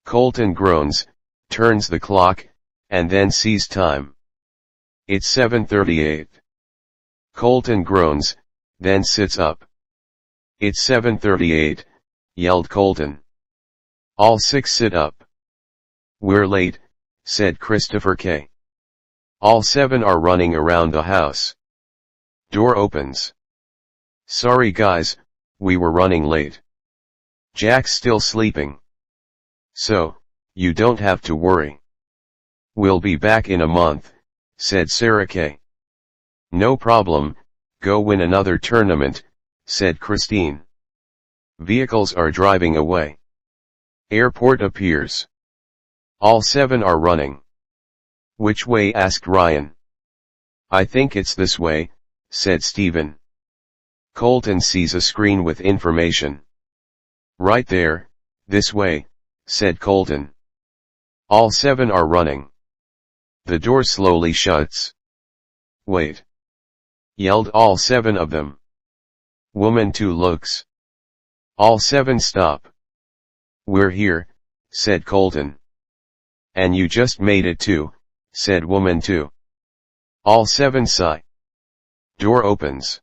Colton groans, turns the clock, and then sees time. It's 7:38. Colton groans, then sits up. It's 7:38, yelled Colton. All six sit up. We're late, said Christopher K. All seven are running around the house. Door opens. Sorry guys, we were running late. Jack's still sleeping. So, you don't have to worry. We'll be back in a month, said Sarah K. No problem, go win another tournament, said Christine. Vehicles are driving away. Airport appears. All seven are running. Which way? Asked Ryan. I think it's this way, said Stephen. Colton sees a screen with information. Right there, this way, said Colton. All seven are running. The door slowly shuts. Wait! Yelled all seven of them. Woman 2 looks. All seven stop. We're here, said Colton. And you just made it too, said woman 2. All seven sigh. Door opens.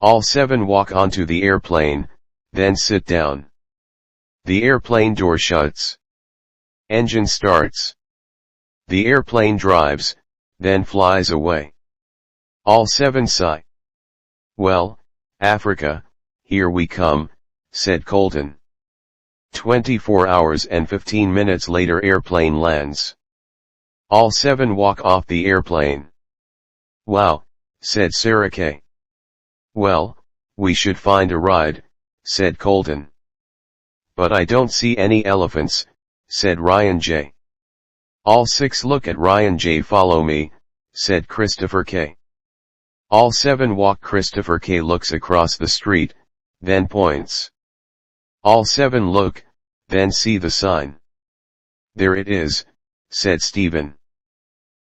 All seven walk onto the airplane, then sit down. The airplane door shuts. Engine starts. The airplane drives, then flies away. All seven sigh. Well, Africa, here we come, said Colton. 24 hours and 15 minutes later airplane lands. All seven walk off the airplane. Wow, said Sarah K. Well, we should find a ride, said Colton. But I don't see any elephants, said Ryan J. All six look at Ryan J. Follow me, said Christopher K. All seven walk. Christopher K. looks across the street, then points. All seven look, then see the sign. There it is, said Stephen.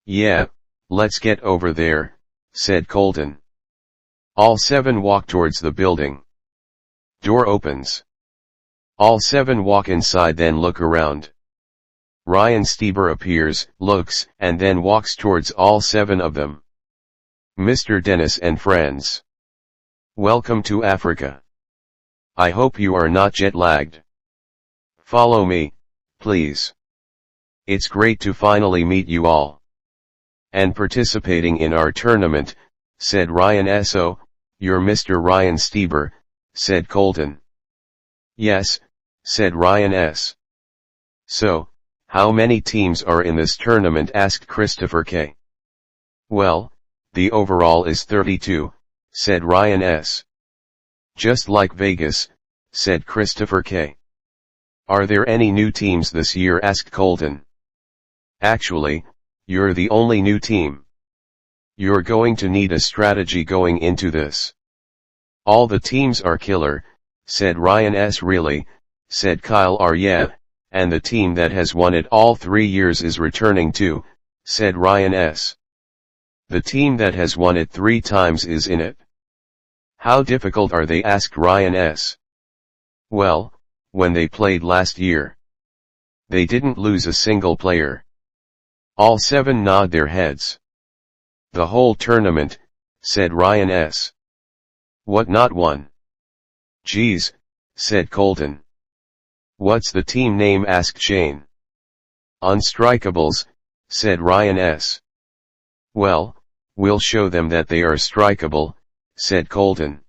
Yeah, let's get over there, said Colton. All seven walk towards the building. Door opens. All seven walk inside, then look around. Ryan Stieber appears, looks, and then walks towards all seven of them. Mr. Dennis and friends. Welcome to Africa. I hope you are not jet-lagged. Follow me, please. It's great to finally meet you all. And participating in our tournament, said Ryan S.O., you're Mr. Ryan Stieber, said Colton. Yes, said Ryan S. So, how many teams are in this tournament? Asked Christopher K. Well, the overall is 32, said Ryan S. Just like Vegas, said Christopher K. Are there any new teams this year? Asked Colton. Actually, you're the only new team. You're going to need a strategy going into this. All the teams are killer, said Ryan S. Really, said Kyle R. Yeah, and the team that has won it all 3 years is returning too, said Ryan S. The team that has won it 3 times is in it. How difficult are they? Asked Ryan S. Well, when they played last year, they didn't lose a single player. All seven nod their heads. The whole tournament, said Ryan S. What, not one? Geez, said Colton. What's the team name? Asked Shane. Unstrikables, said Ryan S. Well, we'll show them that they are strikeable, said Colton.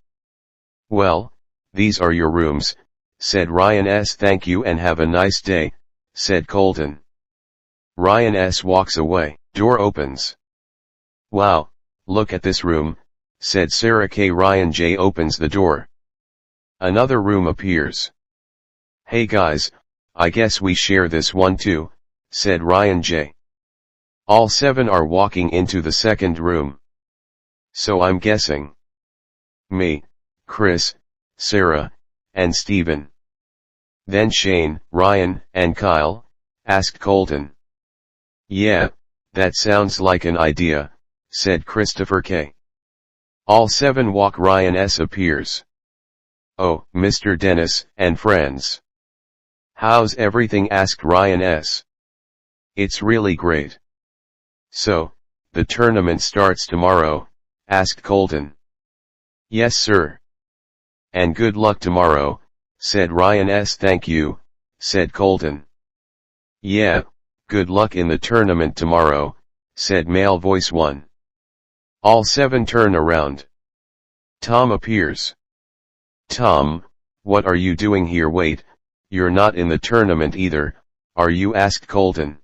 Well, these are your rooms, said Ryan S. Thank you and have a nice day, said Colton. Ryan S. walks away. Door opens. Wow, look at this room, said Sarah K. Ryan J. opens the door. Another room appears. Hey guys, I guess we share this one too, said Ryan J. All seven are walking into the second room. So I'm guessing. Me, Chris, Sarah, and Stephen. Then Shane, Ryan, and Kyle, asked Colton. Yeah, that sounds like an idea, said Christopher K. All 7 walk. Ryan S. appears. "Oh, Mr. Dennis, and friends. How's everything?" asked Ryan S. "It's really great." "So, the tournament starts tomorrow?" asked Colton. "Yes sir." "And good luck tomorrow," said Ryan S. "Thank you," said Colton. "Yeah, good luck in the tournament tomorrow," said male voice 1. All 7 turn around. Tom appears. "Tom, what are you doing here?" "Wait, you're not in the tournament either, are you?" asked Colton.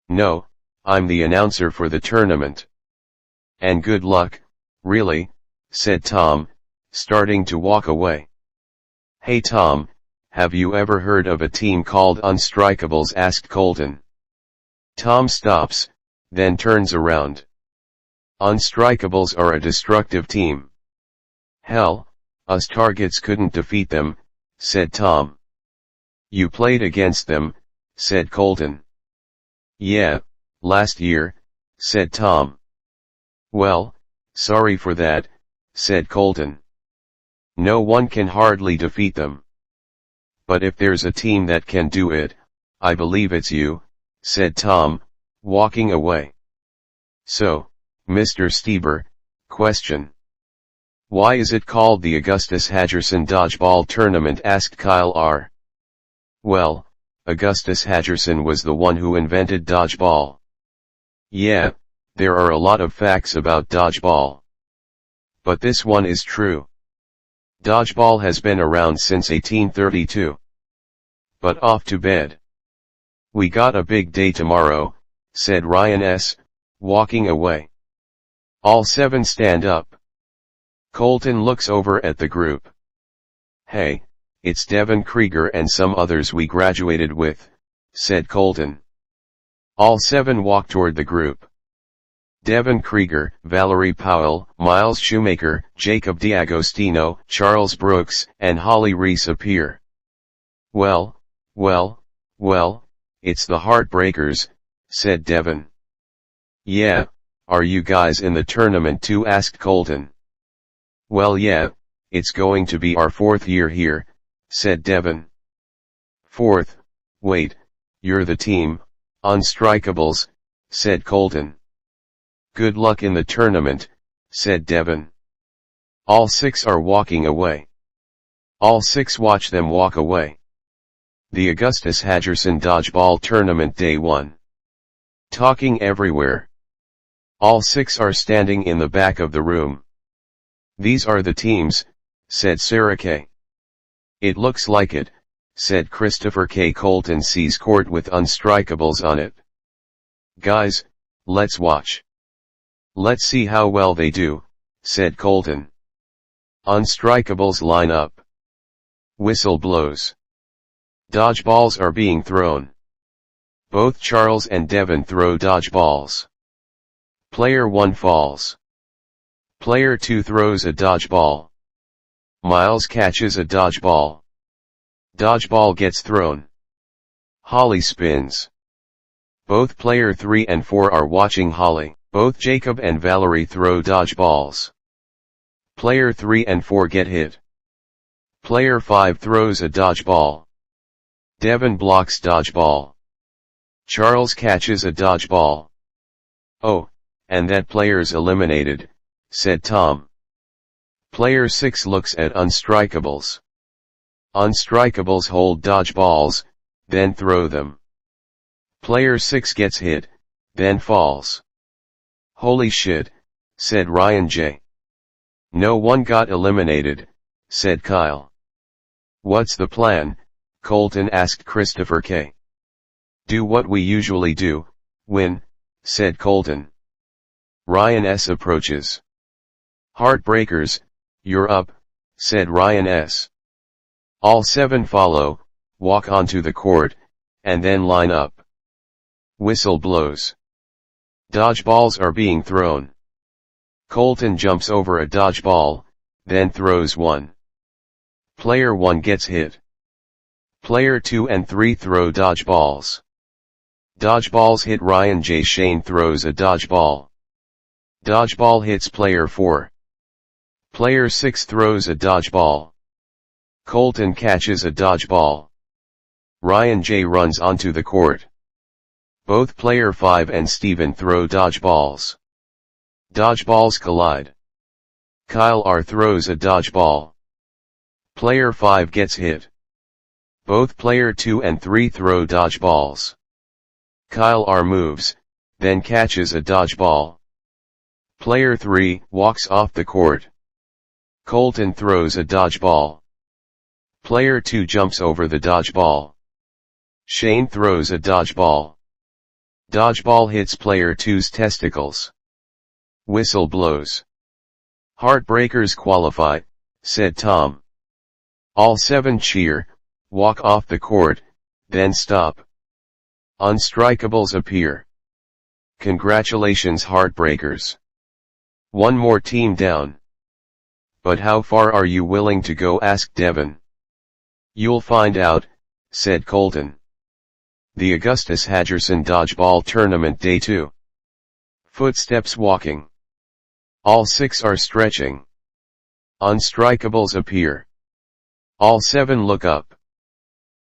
"No, I'm the announcer for the tournament." "And good luck, really," said Tom, starting to walk away. "Hey Tom, have you ever heard of a team called Unstrikables?" asked Colton. Tom stops, then turns around. "Unstrikables are a destructive team. Hell, us targets couldn't defeat them," said Tom. "You played against them," said Colton. "Yeah, last year," said Tom. "Well, sorry for that," said Colton. "No one can hardly defeat them. But if there's a team that can do it, I believe it's you," said Tom, walking away. "So, Mr. Stieber, question. Why is it called the Augustus Hadgerson Dodgeball Tournament?" asked Kyle R. "Well, Augustus Hadgerson was the one who invented dodgeball." "Yeah, there are a lot of facts about dodgeball. But this one is true. Dodgeball has been around since 1832. But off to bed. We got a big day tomorrow," said Ryan S., walking away. All 7 stand up. Colton looks over at the group. "Hey, it's Devin Krieger and some others we graduated with," said Colton. All 7 walk toward the group. Devin Krieger, Valerie Powell, Miles Shoemaker, Jacob D'Agostino, Charles Brooks, and Holly Reese appear. Well, it's the Heartbreakers," said Devin. "Yeah, are you guys in the tournament too?" asked Colton. "Well yeah, it's going to be our 4th year here," said Devin. "4th, wait, you're the team, Unstrikables," said Colton. "Good luck in the tournament," said Devin. All 6 are walking away. All 6 watch them walk away. The Augustus Hadgerson Dodgeball Tournament Day 1. Talking everywhere. All 6 are standing in the back of the room. "These are the teams," said Sarah K. "It looks like it," said Christopher K. "Colton sees court with Unstrikables on it. Guys, let's watch. Let's see how well they do," said Colton. Unstrikables line up. Whistle blows. Dodgeballs are being thrown. Both Charles and Devin throw dodgeballs. Player 1 falls. Player 2 throws a dodgeball. Miles catches a dodgeball. Dodgeball gets thrown. Holly spins. Both player 3 and 4 are watching Holly. Both Jacob and Valerie throw dodgeballs. Player 3 and 4 get hit. Player 5 throws a dodgeball. Devin blocks dodgeball. Charles catches a dodgeball. "Oh, and that player's eliminated," said Tom. Player 6 looks at Unstrikables. Unstrikables hold dodgeballs, then throw them. Player 6 gets hit, then falls. "Holy shit," said Ryan J. "No one got eliminated," said Kyle. "What's the plan?" Colton asked Christopher K. "Do what we usually do, win," said Colton. Ryan S. approaches. "Heartbreakers, you're up," said Ryan S. All 7 follow, walk onto the court, and then line up. Whistle blows. Dodgeballs are being thrown. Colton jumps over a dodgeball, then throws one. Player 1 gets hit. Player 2 and 3 throw dodgeballs. Dodgeballs hit Ryan J. Shane throws a dodgeball. Dodgeball hits player 4. Player 6 throws a dodgeball. Colton catches a dodgeball. Ryan J runs onto the court. Both player 5 and Steven throw dodgeballs. Dodgeballs collide. Kyle R throws a dodgeball. Player 5 gets hit. Both player 2 and 3 throw dodgeballs. Kyle R moves, then catches a dodgeball. Player 3 walks off the court. Colton throws a dodgeball. Player 2 jumps over the dodgeball. Shane throws a dodgeball. Dodgeball hits player 2's testicles. Whistle blows. Heartbreakers qualify, said Tom. All 7 cheer, walk off the court, then stop. Unstrikables appear. Congratulations Heartbreakers. One more team down. But how far are you willing to go? Asked Devon. You'll find out, said Colton. The Augustus Hadgerson Dodgeball Tournament Day 2. Footsteps walking. All 6 are stretching. Unstrikables appear. All 7 look up.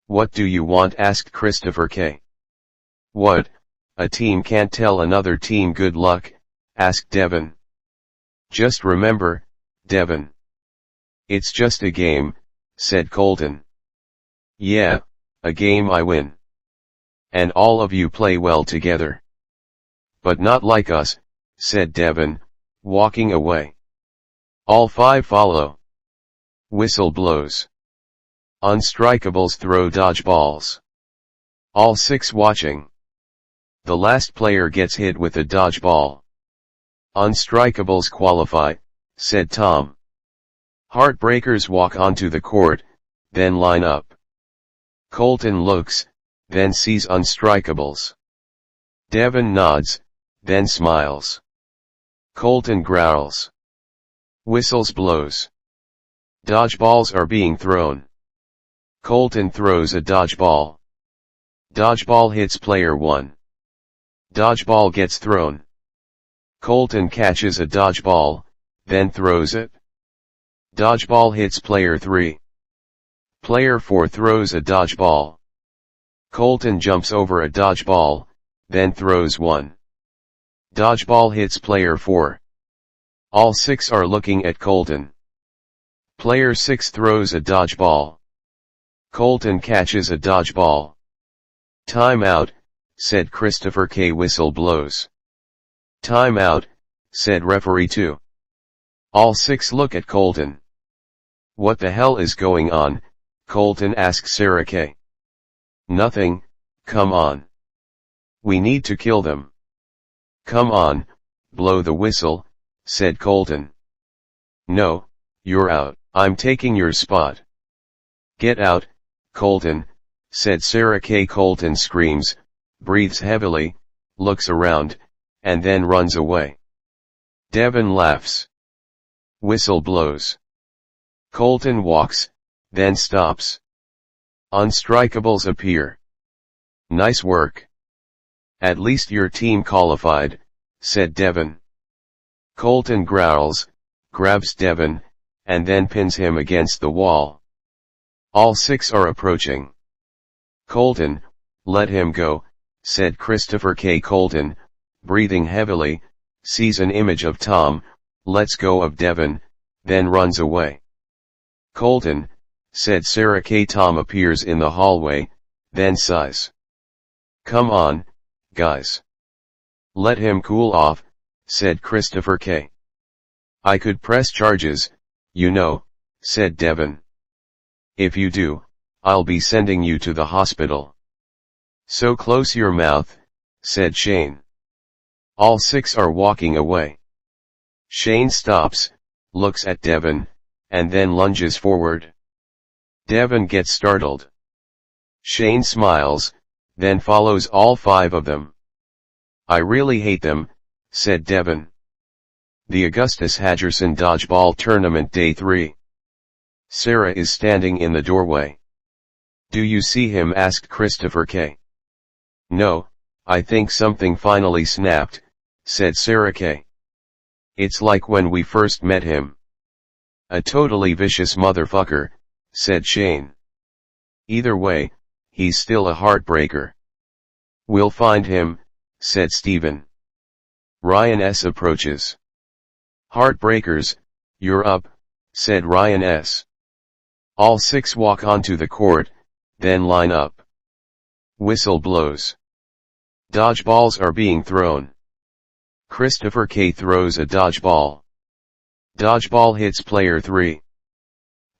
What do you want? Asked Christopher K. What, a team can't tell another team good luck? Asked Devon. Just remember, Devon. It's just a game, said Colton. Yeah, a game I win. And all of you play well together. But not like us, said Devon, walking away. All 5 follow. Whistle blows. Unstrikables throw dodgeballs. All 6 watching. The last player gets hit with a dodgeball. Unstrikables qualify, said Tom. Heartbreakers walk onto the court, then line up. Colton looks, then sees unstrikables. Devon nods, then smiles. Colton growls. Whistles blows. Dodgeballs are being thrown. Colton throws a dodgeball. Dodgeball hits player 1. Dodgeball gets thrown. Colton catches a dodgeball, then throws it. Dodgeball hits player 3. Player 4 throws a dodgeball. Colton jumps over a dodgeball, then throws one. Dodgeball hits player 4. All 6 are looking at Colton. Player 6 throws a dodgeball. Colton catches a dodgeball. Time out, said Christopher K. Whistle blows. Time out, said referee 2. All 6 look at Colton. What the hell is going on? Colton asks Sarah K. Nothing, come on. We need to kill them. Come on, blow the whistle, said Colton. No, you're out, I'm taking your spot. Get out, Colton, said Sarah K. Colton screams, breathes heavily, looks around, and then runs away. Devon laughs. Whistle blows. Colton walks, then stops. Unstrikables appear. Nice work. At least your team qualified, said Devon. Colton growls, grabs Devon, and then pins him against the wall. All 6 are approaching. Colton, let him go, said Christopher K. Colton, breathing heavily, sees an image of Tom, lets go of Devon, then runs away. Colton, said Sarah K. Tom appears in the hallway, then sighs. Come on, guys. Let him cool off, said Christopher K. I could press charges, you know, said Devon. If you do, I'll be sending you to the hospital. So close your mouth, said Shane. All 6 are walking away. Shane stops, looks at Devon, and then lunges forward. Devon gets startled. Shane smiles, then follows all 5 of them. I really hate them, said Devon. The Augustus Hadgerson Dodgeball Tournament Day 3. Sarah is standing in the doorway. Do you see him? Asked Christopher K. No, I think something finally snapped, said Sarah K. It's like when we first met him. A totally vicious motherfucker, said Shane. Either way, he's still a heartbreaker. We'll find him, said Steven. Ryan S. approaches. Heartbreakers, you're up, said Ryan S. All 6 walk onto the court, then line up. Whistle blows. Dodgeballs are being thrown. Christopher K. throws a dodgeball. Dodgeball hits player 3.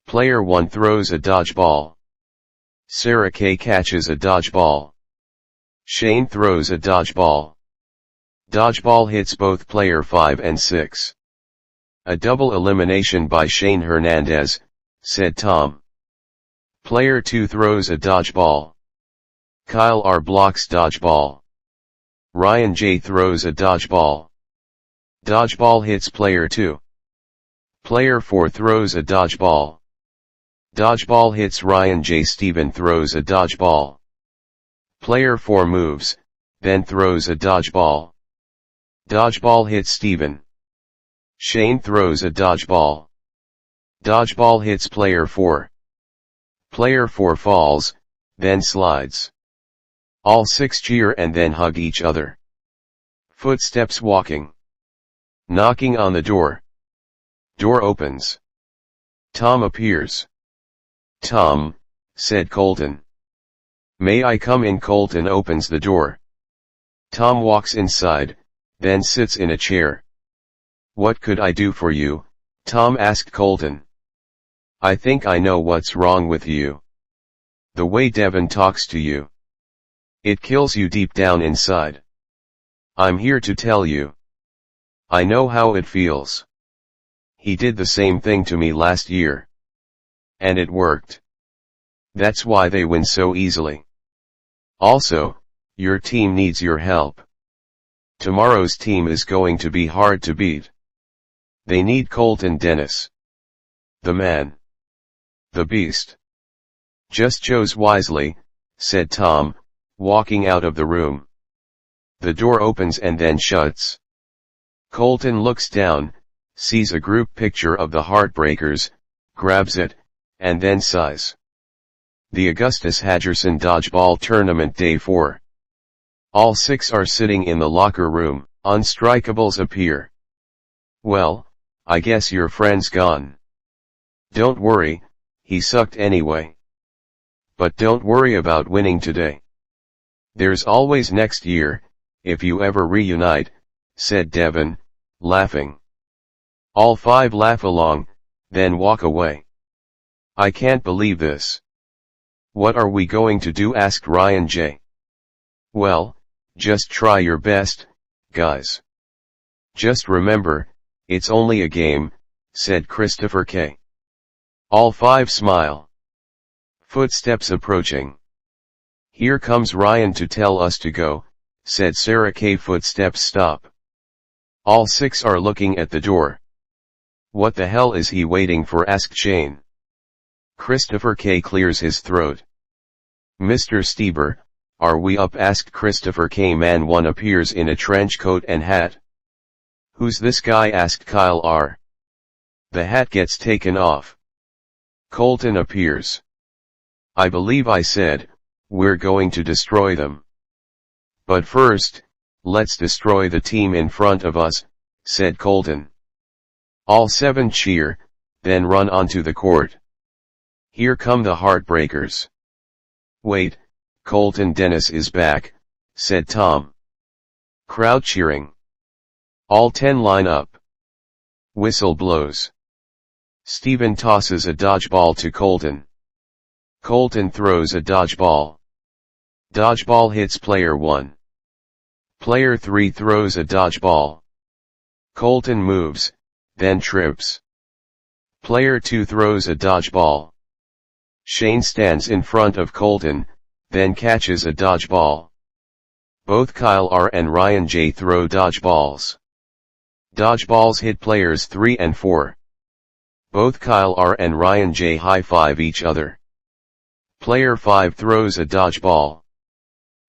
Player 1 throws a dodgeball. Sarah K. catches a dodgeball. Shane throws a dodgeball. Dodgeball hits both player 5 and 6. A double elimination by Shane Hernandez, said Tom. Player 2 throws a dodgeball. Kyle R. blocks dodgeball. Ryan J. throws a dodgeball. Dodgeball hits player 2. Player 4 throws a dodgeball. Dodgeball hits Ryan J. Steven throws a dodgeball. Player 4 moves, then throws a dodgeball. Dodgeball hits Steven. Shane throws a dodgeball. Dodgeball hits player 4. Player 4 falls, then slides. All 6 cheer and then hug each other. Footsteps walking. Knocking on the door. Door opens. Tom appears. Tom, said Colton. May I come in? Colton opens the door. Tom walks inside, then sits in a chair. What could I do for you? Tom asked Colton. I think I know what's wrong with you. The way Devin talks to you. It kills you deep down inside. I'm here to tell you. I know how it feels. He did the same thing to me last year. And it worked. That's why they win so easily. Also, your team needs your help. Tomorrow's team is going to be hard to beat. They need Colton Dennis. The man. The beast. Just chose wisely, said Tom, walking out of the room. The door opens and then shuts. Colton looks down, sees a group picture of the Heartbreakers, grabs it, and then sighs. The Augustus Hadgerson Dodgeball Tournament Day 4. All 6 are sitting in the locker room. Unstrikables appear. Well, I guess your friend's gone. Don't worry, he sucked anyway. But don't worry about winning today. There's always next year, if you ever reunite, said Devin, laughing. All 5 laugh along, then walk away. I can't believe this. What are we going to do? Asked Ryan J. Well, just try your best, guys. Just remember, it's only a game, said Christopher K. All 5 smile. Footsteps approaching. Here comes Ryan to tell us to go, said Sarah K. Footsteps stop. All 6 are looking at the door. What the hell is he waiting for? Asked Shane. Christopher K. clears his throat. Mr. Stieber, are we up? Asked Christopher K. Man 1 appears in a trench coat and hat. Who's this guy? Asked Kyle R. The hat gets taken off. Colton appears. I believe I said, we're going to destroy them. But first, let's destroy the team in front of us, said Colton. All 7 cheer, then run onto the court. Here come the Heartbreakers. Wait, Colton Dennis is back, said Tom. Crowd cheering. All 10 line up. Whistle blows. Steven tosses a dodgeball to Colton. Colton throws a dodgeball. Dodgeball hits player 1. Player 3 throws a dodgeball. Colton moves, then trips. Player 2 throws a dodgeball. Shane stands in front of Colton, then catches a dodgeball. Both Kyle R. and Ryan J. throw dodgeballs. Dodgeballs hit players 3 and 4. Both Kyle R. and Ryan J. high-five each other. Player 5 throws a dodgeball.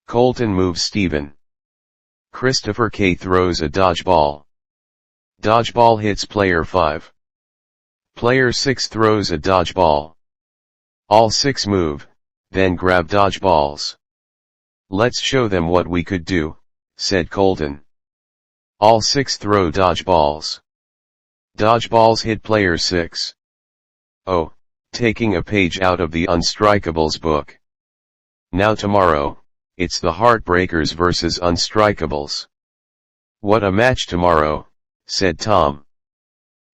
Colton moves Steven. Christopher K. throws a dodgeball. Dodgeball hits player 5. Player 6 throws a dodgeball. All 6 move, then grab dodgeballs. Let's show them what we could do, said Colton. All 6 throw dodgeballs. Dodgeballs hit player 6. Oh, taking a page out of the Unstrikables book. Now tomorrow, it's the Heartbreakers versus Unstrikables. What a match tomorrow, said Tom.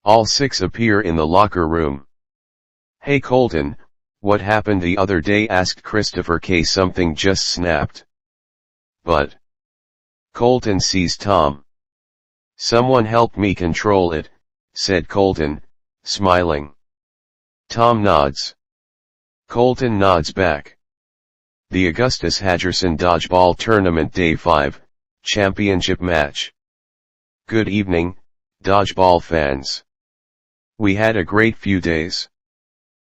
All 6 appear in the locker room. Hey Colton, what happened the other day? Asked Christopher K. Something just snapped. But Colton sees Tom. Someone help me control it, said Colton, smiling. Tom nods. Colton nods back. The Augustus Hatcherson Dodgeball Tournament Day 5, Championship Match. Good evening, dodgeball fans. We had a great few days.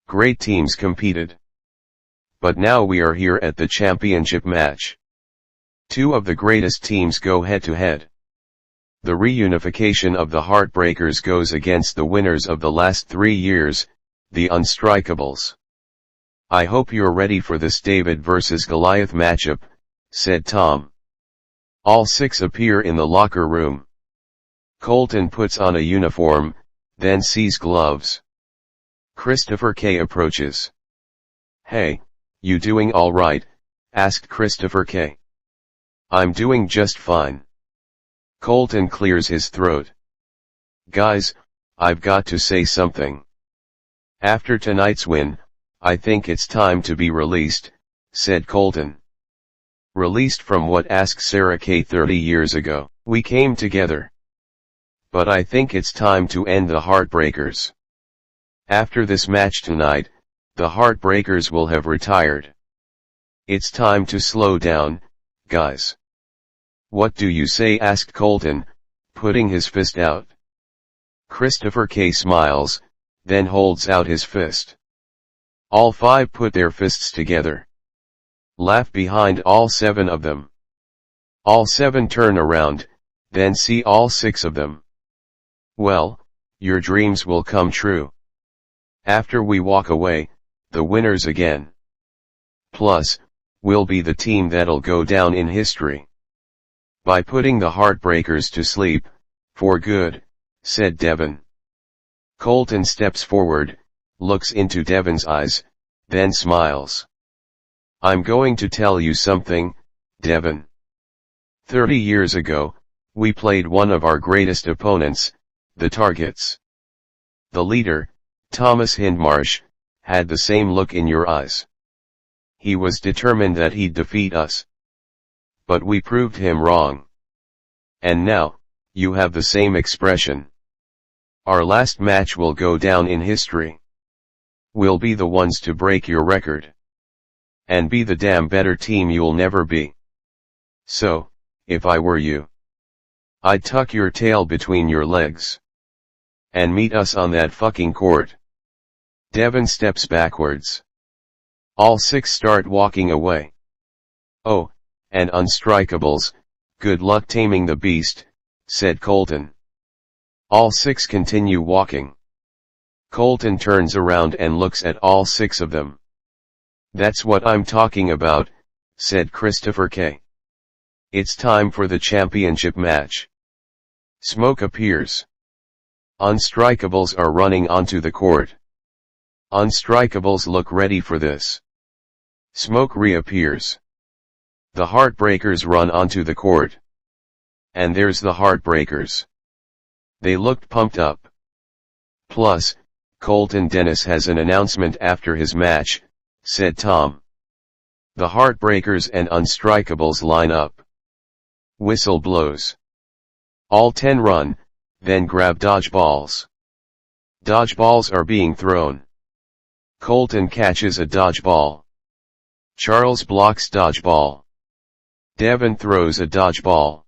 Great teams competed. But now we are here at the championship match. 2 of the greatest teams go head to head. The reunification of the Heartbreakers goes against the winners of the last 3 years, the Unstrikables. I hope you're ready for this David versus Goliath matchup, said Tom. All 6 appear in the locker room. Colton puts on a uniform, then sees gloves. Christopher K. approaches. Hey, you doing all right? Asked Christopher K. I'm doing just fine. Colton clears his throat. Guys, I've got to say something. After tonight's win, I think it's time to be released, said Colton. Released from what? Asked Sarah K. 30 years ago. We came together. But I think it's time to end the Heartbreakers. After this match tonight, the Heartbreakers will have retired. It's time to slow down, guys. What do you say? Asked Colton, putting his fist out. Christopher K. smiles, then holds out his fist. All 5 put their fists together. Laugh behind all 7 of them. All 7 turn around, then see all 6 of them. Well, your dreams will come true. After we walk away, the winners again. Plus, we'll be the team that'll go down in history. By putting the Heartbreakers to sleep, for good, said Devon. Colton steps forward, looks into Devon's eyes, then smiles. I'm going to tell you something, Devon. 30 years ago, we played one of our greatest opponents, the Targets. The leader, Thomas Hindmarsh, had the same look in your eyes. He was determined that he'd defeat us. But we proved him wrong. And now, you have the same expression. Our last match will go down in history. We'll be the ones to break your record. And be the damn better team you'll never be. So, if I were you, I'd tuck your tail between your legs. And meet us on that fucking court. Devon steps backwards. All 6 start walking away. Oh, and Unstrikables, good luck taming the beast, said Colton. All 6 continue walking. Colton turns around and looks at all 6 of them. That's what I'm talking about, said Christopher K. It's time for the championship match. Smoke appears. Unstrikables are running onto the court. Unstrikables look ready for this. Smoke reappears. The Heartbreakers run onto the court. And there's the Heartbreakers. They looked pumped up. Plus, Colton Dennis has an announcement after his match, said Tom. The Heartbreakers and Unstrikables line up. Whistle blows. All 10 run, then grab dodgeballs. Dodgeballs are being thrown. Colton catches a dodgeball. Charles blocks dodgeball. Devon throws a dodgeball.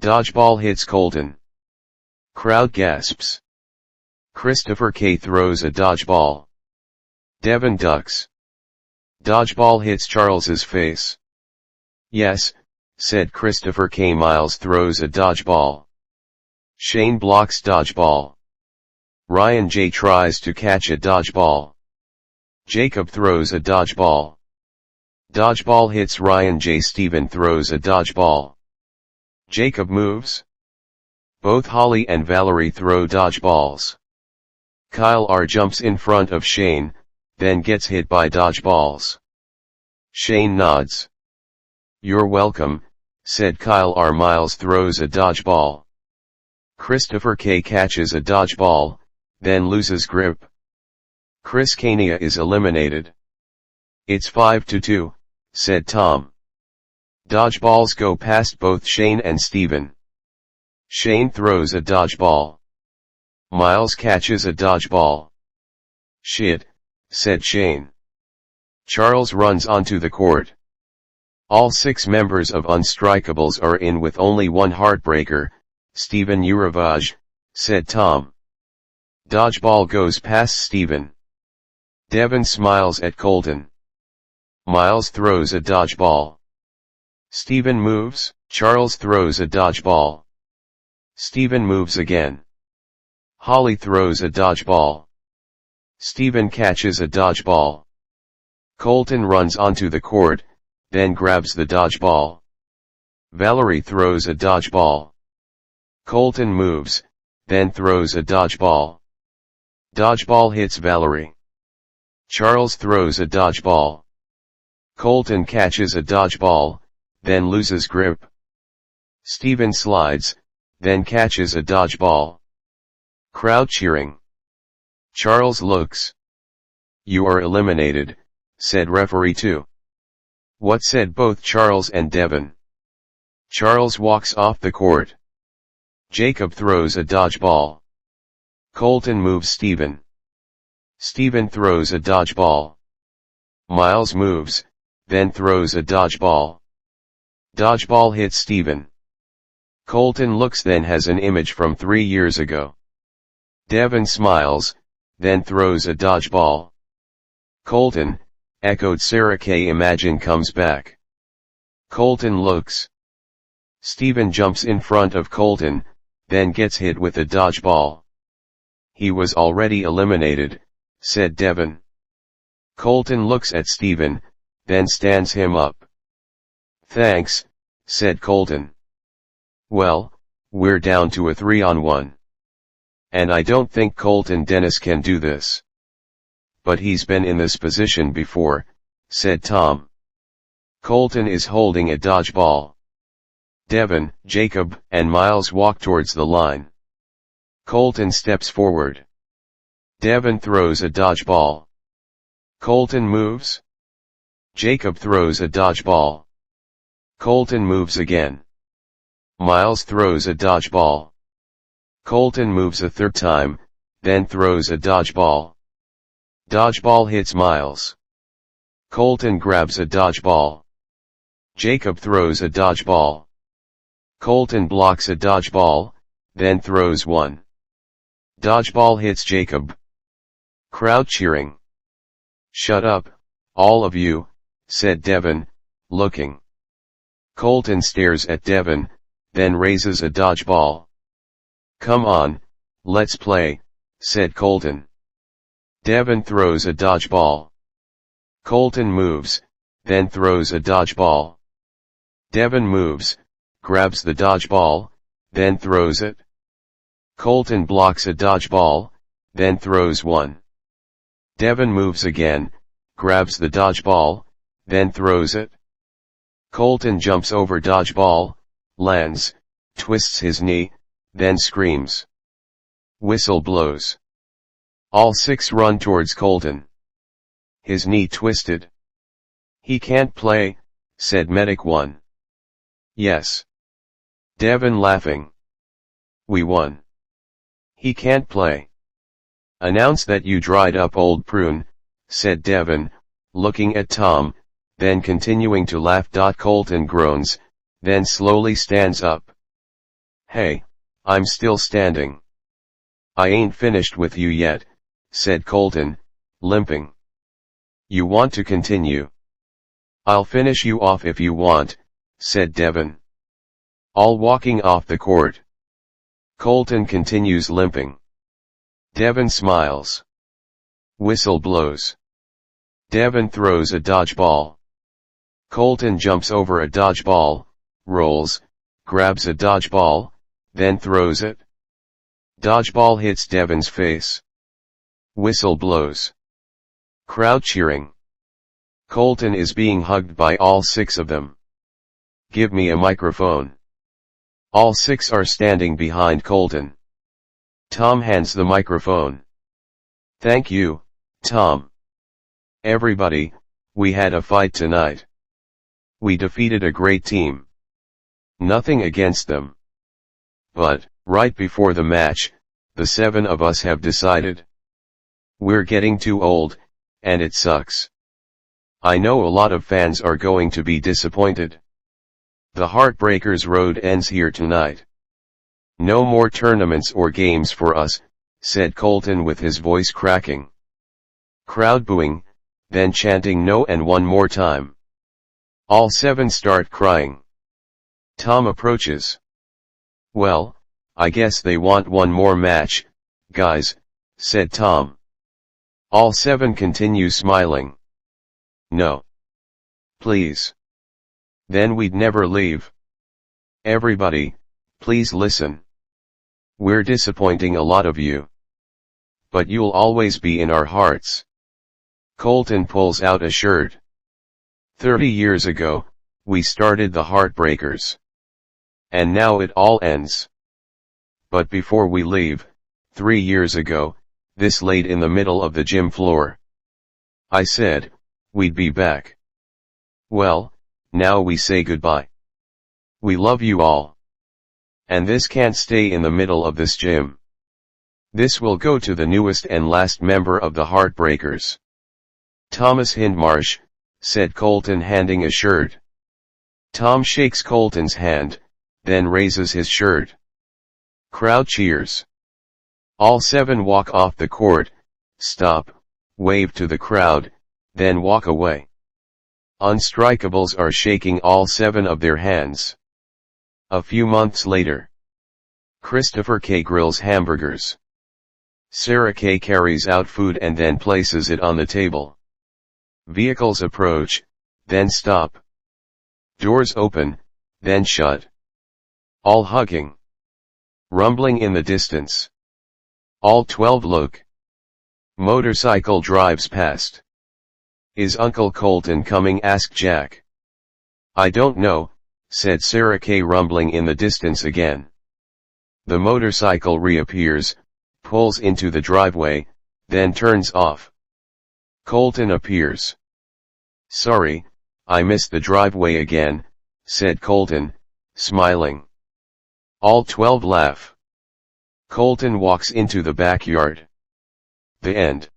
Dodgeball hits Colton. Crowd gasps. Christopher K. throws a dodgeball. Devon ducks. Dodgeball hits Charles's face. Yes, said Christopher K. Miles throws a dodgeball. Shane blocks dodgeball. Ryan J tries to catch a dodgeball. Jacob throws a dodgeball. Dodgeball hits Ryan J. Steven throws a dodgeball. Jacob moves. Both Holly and Valerie throw dodgeballs. Kyle R jumps in front of Shane, then gets hit by dodgeballs. Shane nods. "You're welcome," said Kyle R. Miles throws a dodgeball. Christopher K catches a dodgeball, then loses grip. Chris Kania is eliminated. "It's 5-2, said Tom. Dodgeballs go past both Shane and Steven. Shane throws a dodgeball. Miles catches a dodgeball. "Shit," said Shane. Charles runs onto the court. All 6 members of Unstrikables are in with only one heartbreaker, Steven Uravaj, said Tom. Dodgeball goes past Steven. Devin smiles at Colton. Miles throws a dodgeball. Steven moves, Charles throws a dodgeball. Steven moves again. Holly throws a dodgeball. Steven catches a dodgeball. Colton runs onto the court, then grabs the dodgeball. Valerie throws a dodgeball. Colton moves, then throws a dodgeball. Dodgeball hits Valerie. Charles throws a dodgeball. Colton catches a dodgeball, then loses grip. Steven slides, then catches a dodgeball. Crowd cheering. Charles looks. "You are eliminated," said referee 2. "What?" said both Charles and Devin. Charles walks off the court. Jacob throws a dodgeball. Colton moves Steven. Steven throws a dodgeball. Miles moves, then throws a dodgeball. Dodgeball hits Steven. Colton looks, then has an image from 3 years ago. Devin smiles, then throws a dodgeball. "Colton," echoed Sarah K. Imagine comes back. Colton looks. Steven jumps in front of Colton, then gets hit with a dodgeball. "He was already eliminated," said Devin. Colton looks at Steven, then stands him up. "Thanks," said Colton. "Well, we're down to a 3-on-1. And I don't think Colton Dennis can do this. But he's been in this position before," said Tom. Colton is holding a dodgeball. Devin, Jacob, and Miles walk towards the line. Colton steps forward. Devin throws a dodgeball. Colton moves. Jacob throws a dodgeball. Colton moves again. Miles throws a dodgeball. Colton moves a third time, then throws a dodgeball. Dodgeball hits Miles. Colton grabs a dodgeball. Jacob throws a dodgeball. Colton blocks a dodgeball, then throws one. Dodgeball hits Jacob. Crowd cheering. "Shut up, all of you," said Devin, looking. Colton stares at Devin, then raises a dodgeball. "Come on, let's play," said Colton. Devin throws a dodgeball. Colton moves, then throws a dodgeball. Devin moves, grabs the dodgeball, then throws it. Colton blocks a dodgeball, then throws one. Devin moves again, grabs the dodgeball, then throws it. Colton jumps over dodgeball, lands, twists his knee, then screams. Whistle blows. All 6 run towards Colton. His knee twisted. "He can't play," said Medic 1. "Yes." Devin laughing. "We won. He can't play." "Announce that you dried up, old prune," said Devin, looking at Tom, then continuing to laugh. Colton groans, then slowly stands up. "Hey, I'm still standing." "I ain't finished with you yet," said Colton, limping. "You want to continue?" "I'll finish you off if you want," said Devin. All walking off the court. Colton continues limping. Devon smiles. Whistle blows. Devon throws a dodgeball. Colton jumps over a dodgeball, rolls, grabs a dodgeball, then throws it. Dodgeball hits Devon's face. Whistle blows. Crowd cheering. Colton is being hugged by all 6 of them. Give me a microphone. All 6 are standing behind Colton. Tom hands the microphone. Thank you, Tom. Everybody, we had a fight tonight. We defeated a great team. Nothing against them. But, right before the match, the 7 of us have decided. We're getting too old, and it sucks. I know a lot of fans are going to be disappointed. The Heartbreakers road ends here tonight. No more tournaments or games for us, said Colton with his voice cracking. Crowd booing, then chanting no and one more time. All 7 start crying. Tom approaches. Well, I guess they want one more match, guys, said Tom. All 7 continue smiling. No. Please. Then we'd never leave. Everybody, please listen. We're disappointing a lot of you. But you'll always be in our hearts. Colton pulls out a shirt. 30 years ago, we started the Heartbreakers. And now it all ends. But before we leave, 3 years ago, this laid in the middle of the gym floor. I said, we'd be back. Well, now we say goodbye. We love you all. And this can't stay in the middle of this gym. This will go to the newest and last member of the Heartbreakers. Thomas Hindmarsh, said Colton handing a shirt. Tom shakes Colton's hand, then raises his shirt. Crowd cheers. All 7 walk off the court, stop, wave to the crowd, then walk away. Unstrikables are shaking all 7 of their hands. A few months later. Christopher K. grills hamburgers. Sarah K. carries out food and then places it on the table. Vehicles approach, then stop. Doors open, then shut. All hugging. Rumbling in the distance. All 12 look. Motorcycle drives past. Is Uncle Colton coming? Asked Jack. I don't know, said Sarah K. rumbling in the distance again. The motorcycle reappears, pulls into the driveway, then turns off. Colton appears. Sorry, I missed the driveway again, said Colton, smiling. All 12 laugh. Colton walks into the backyard. The end.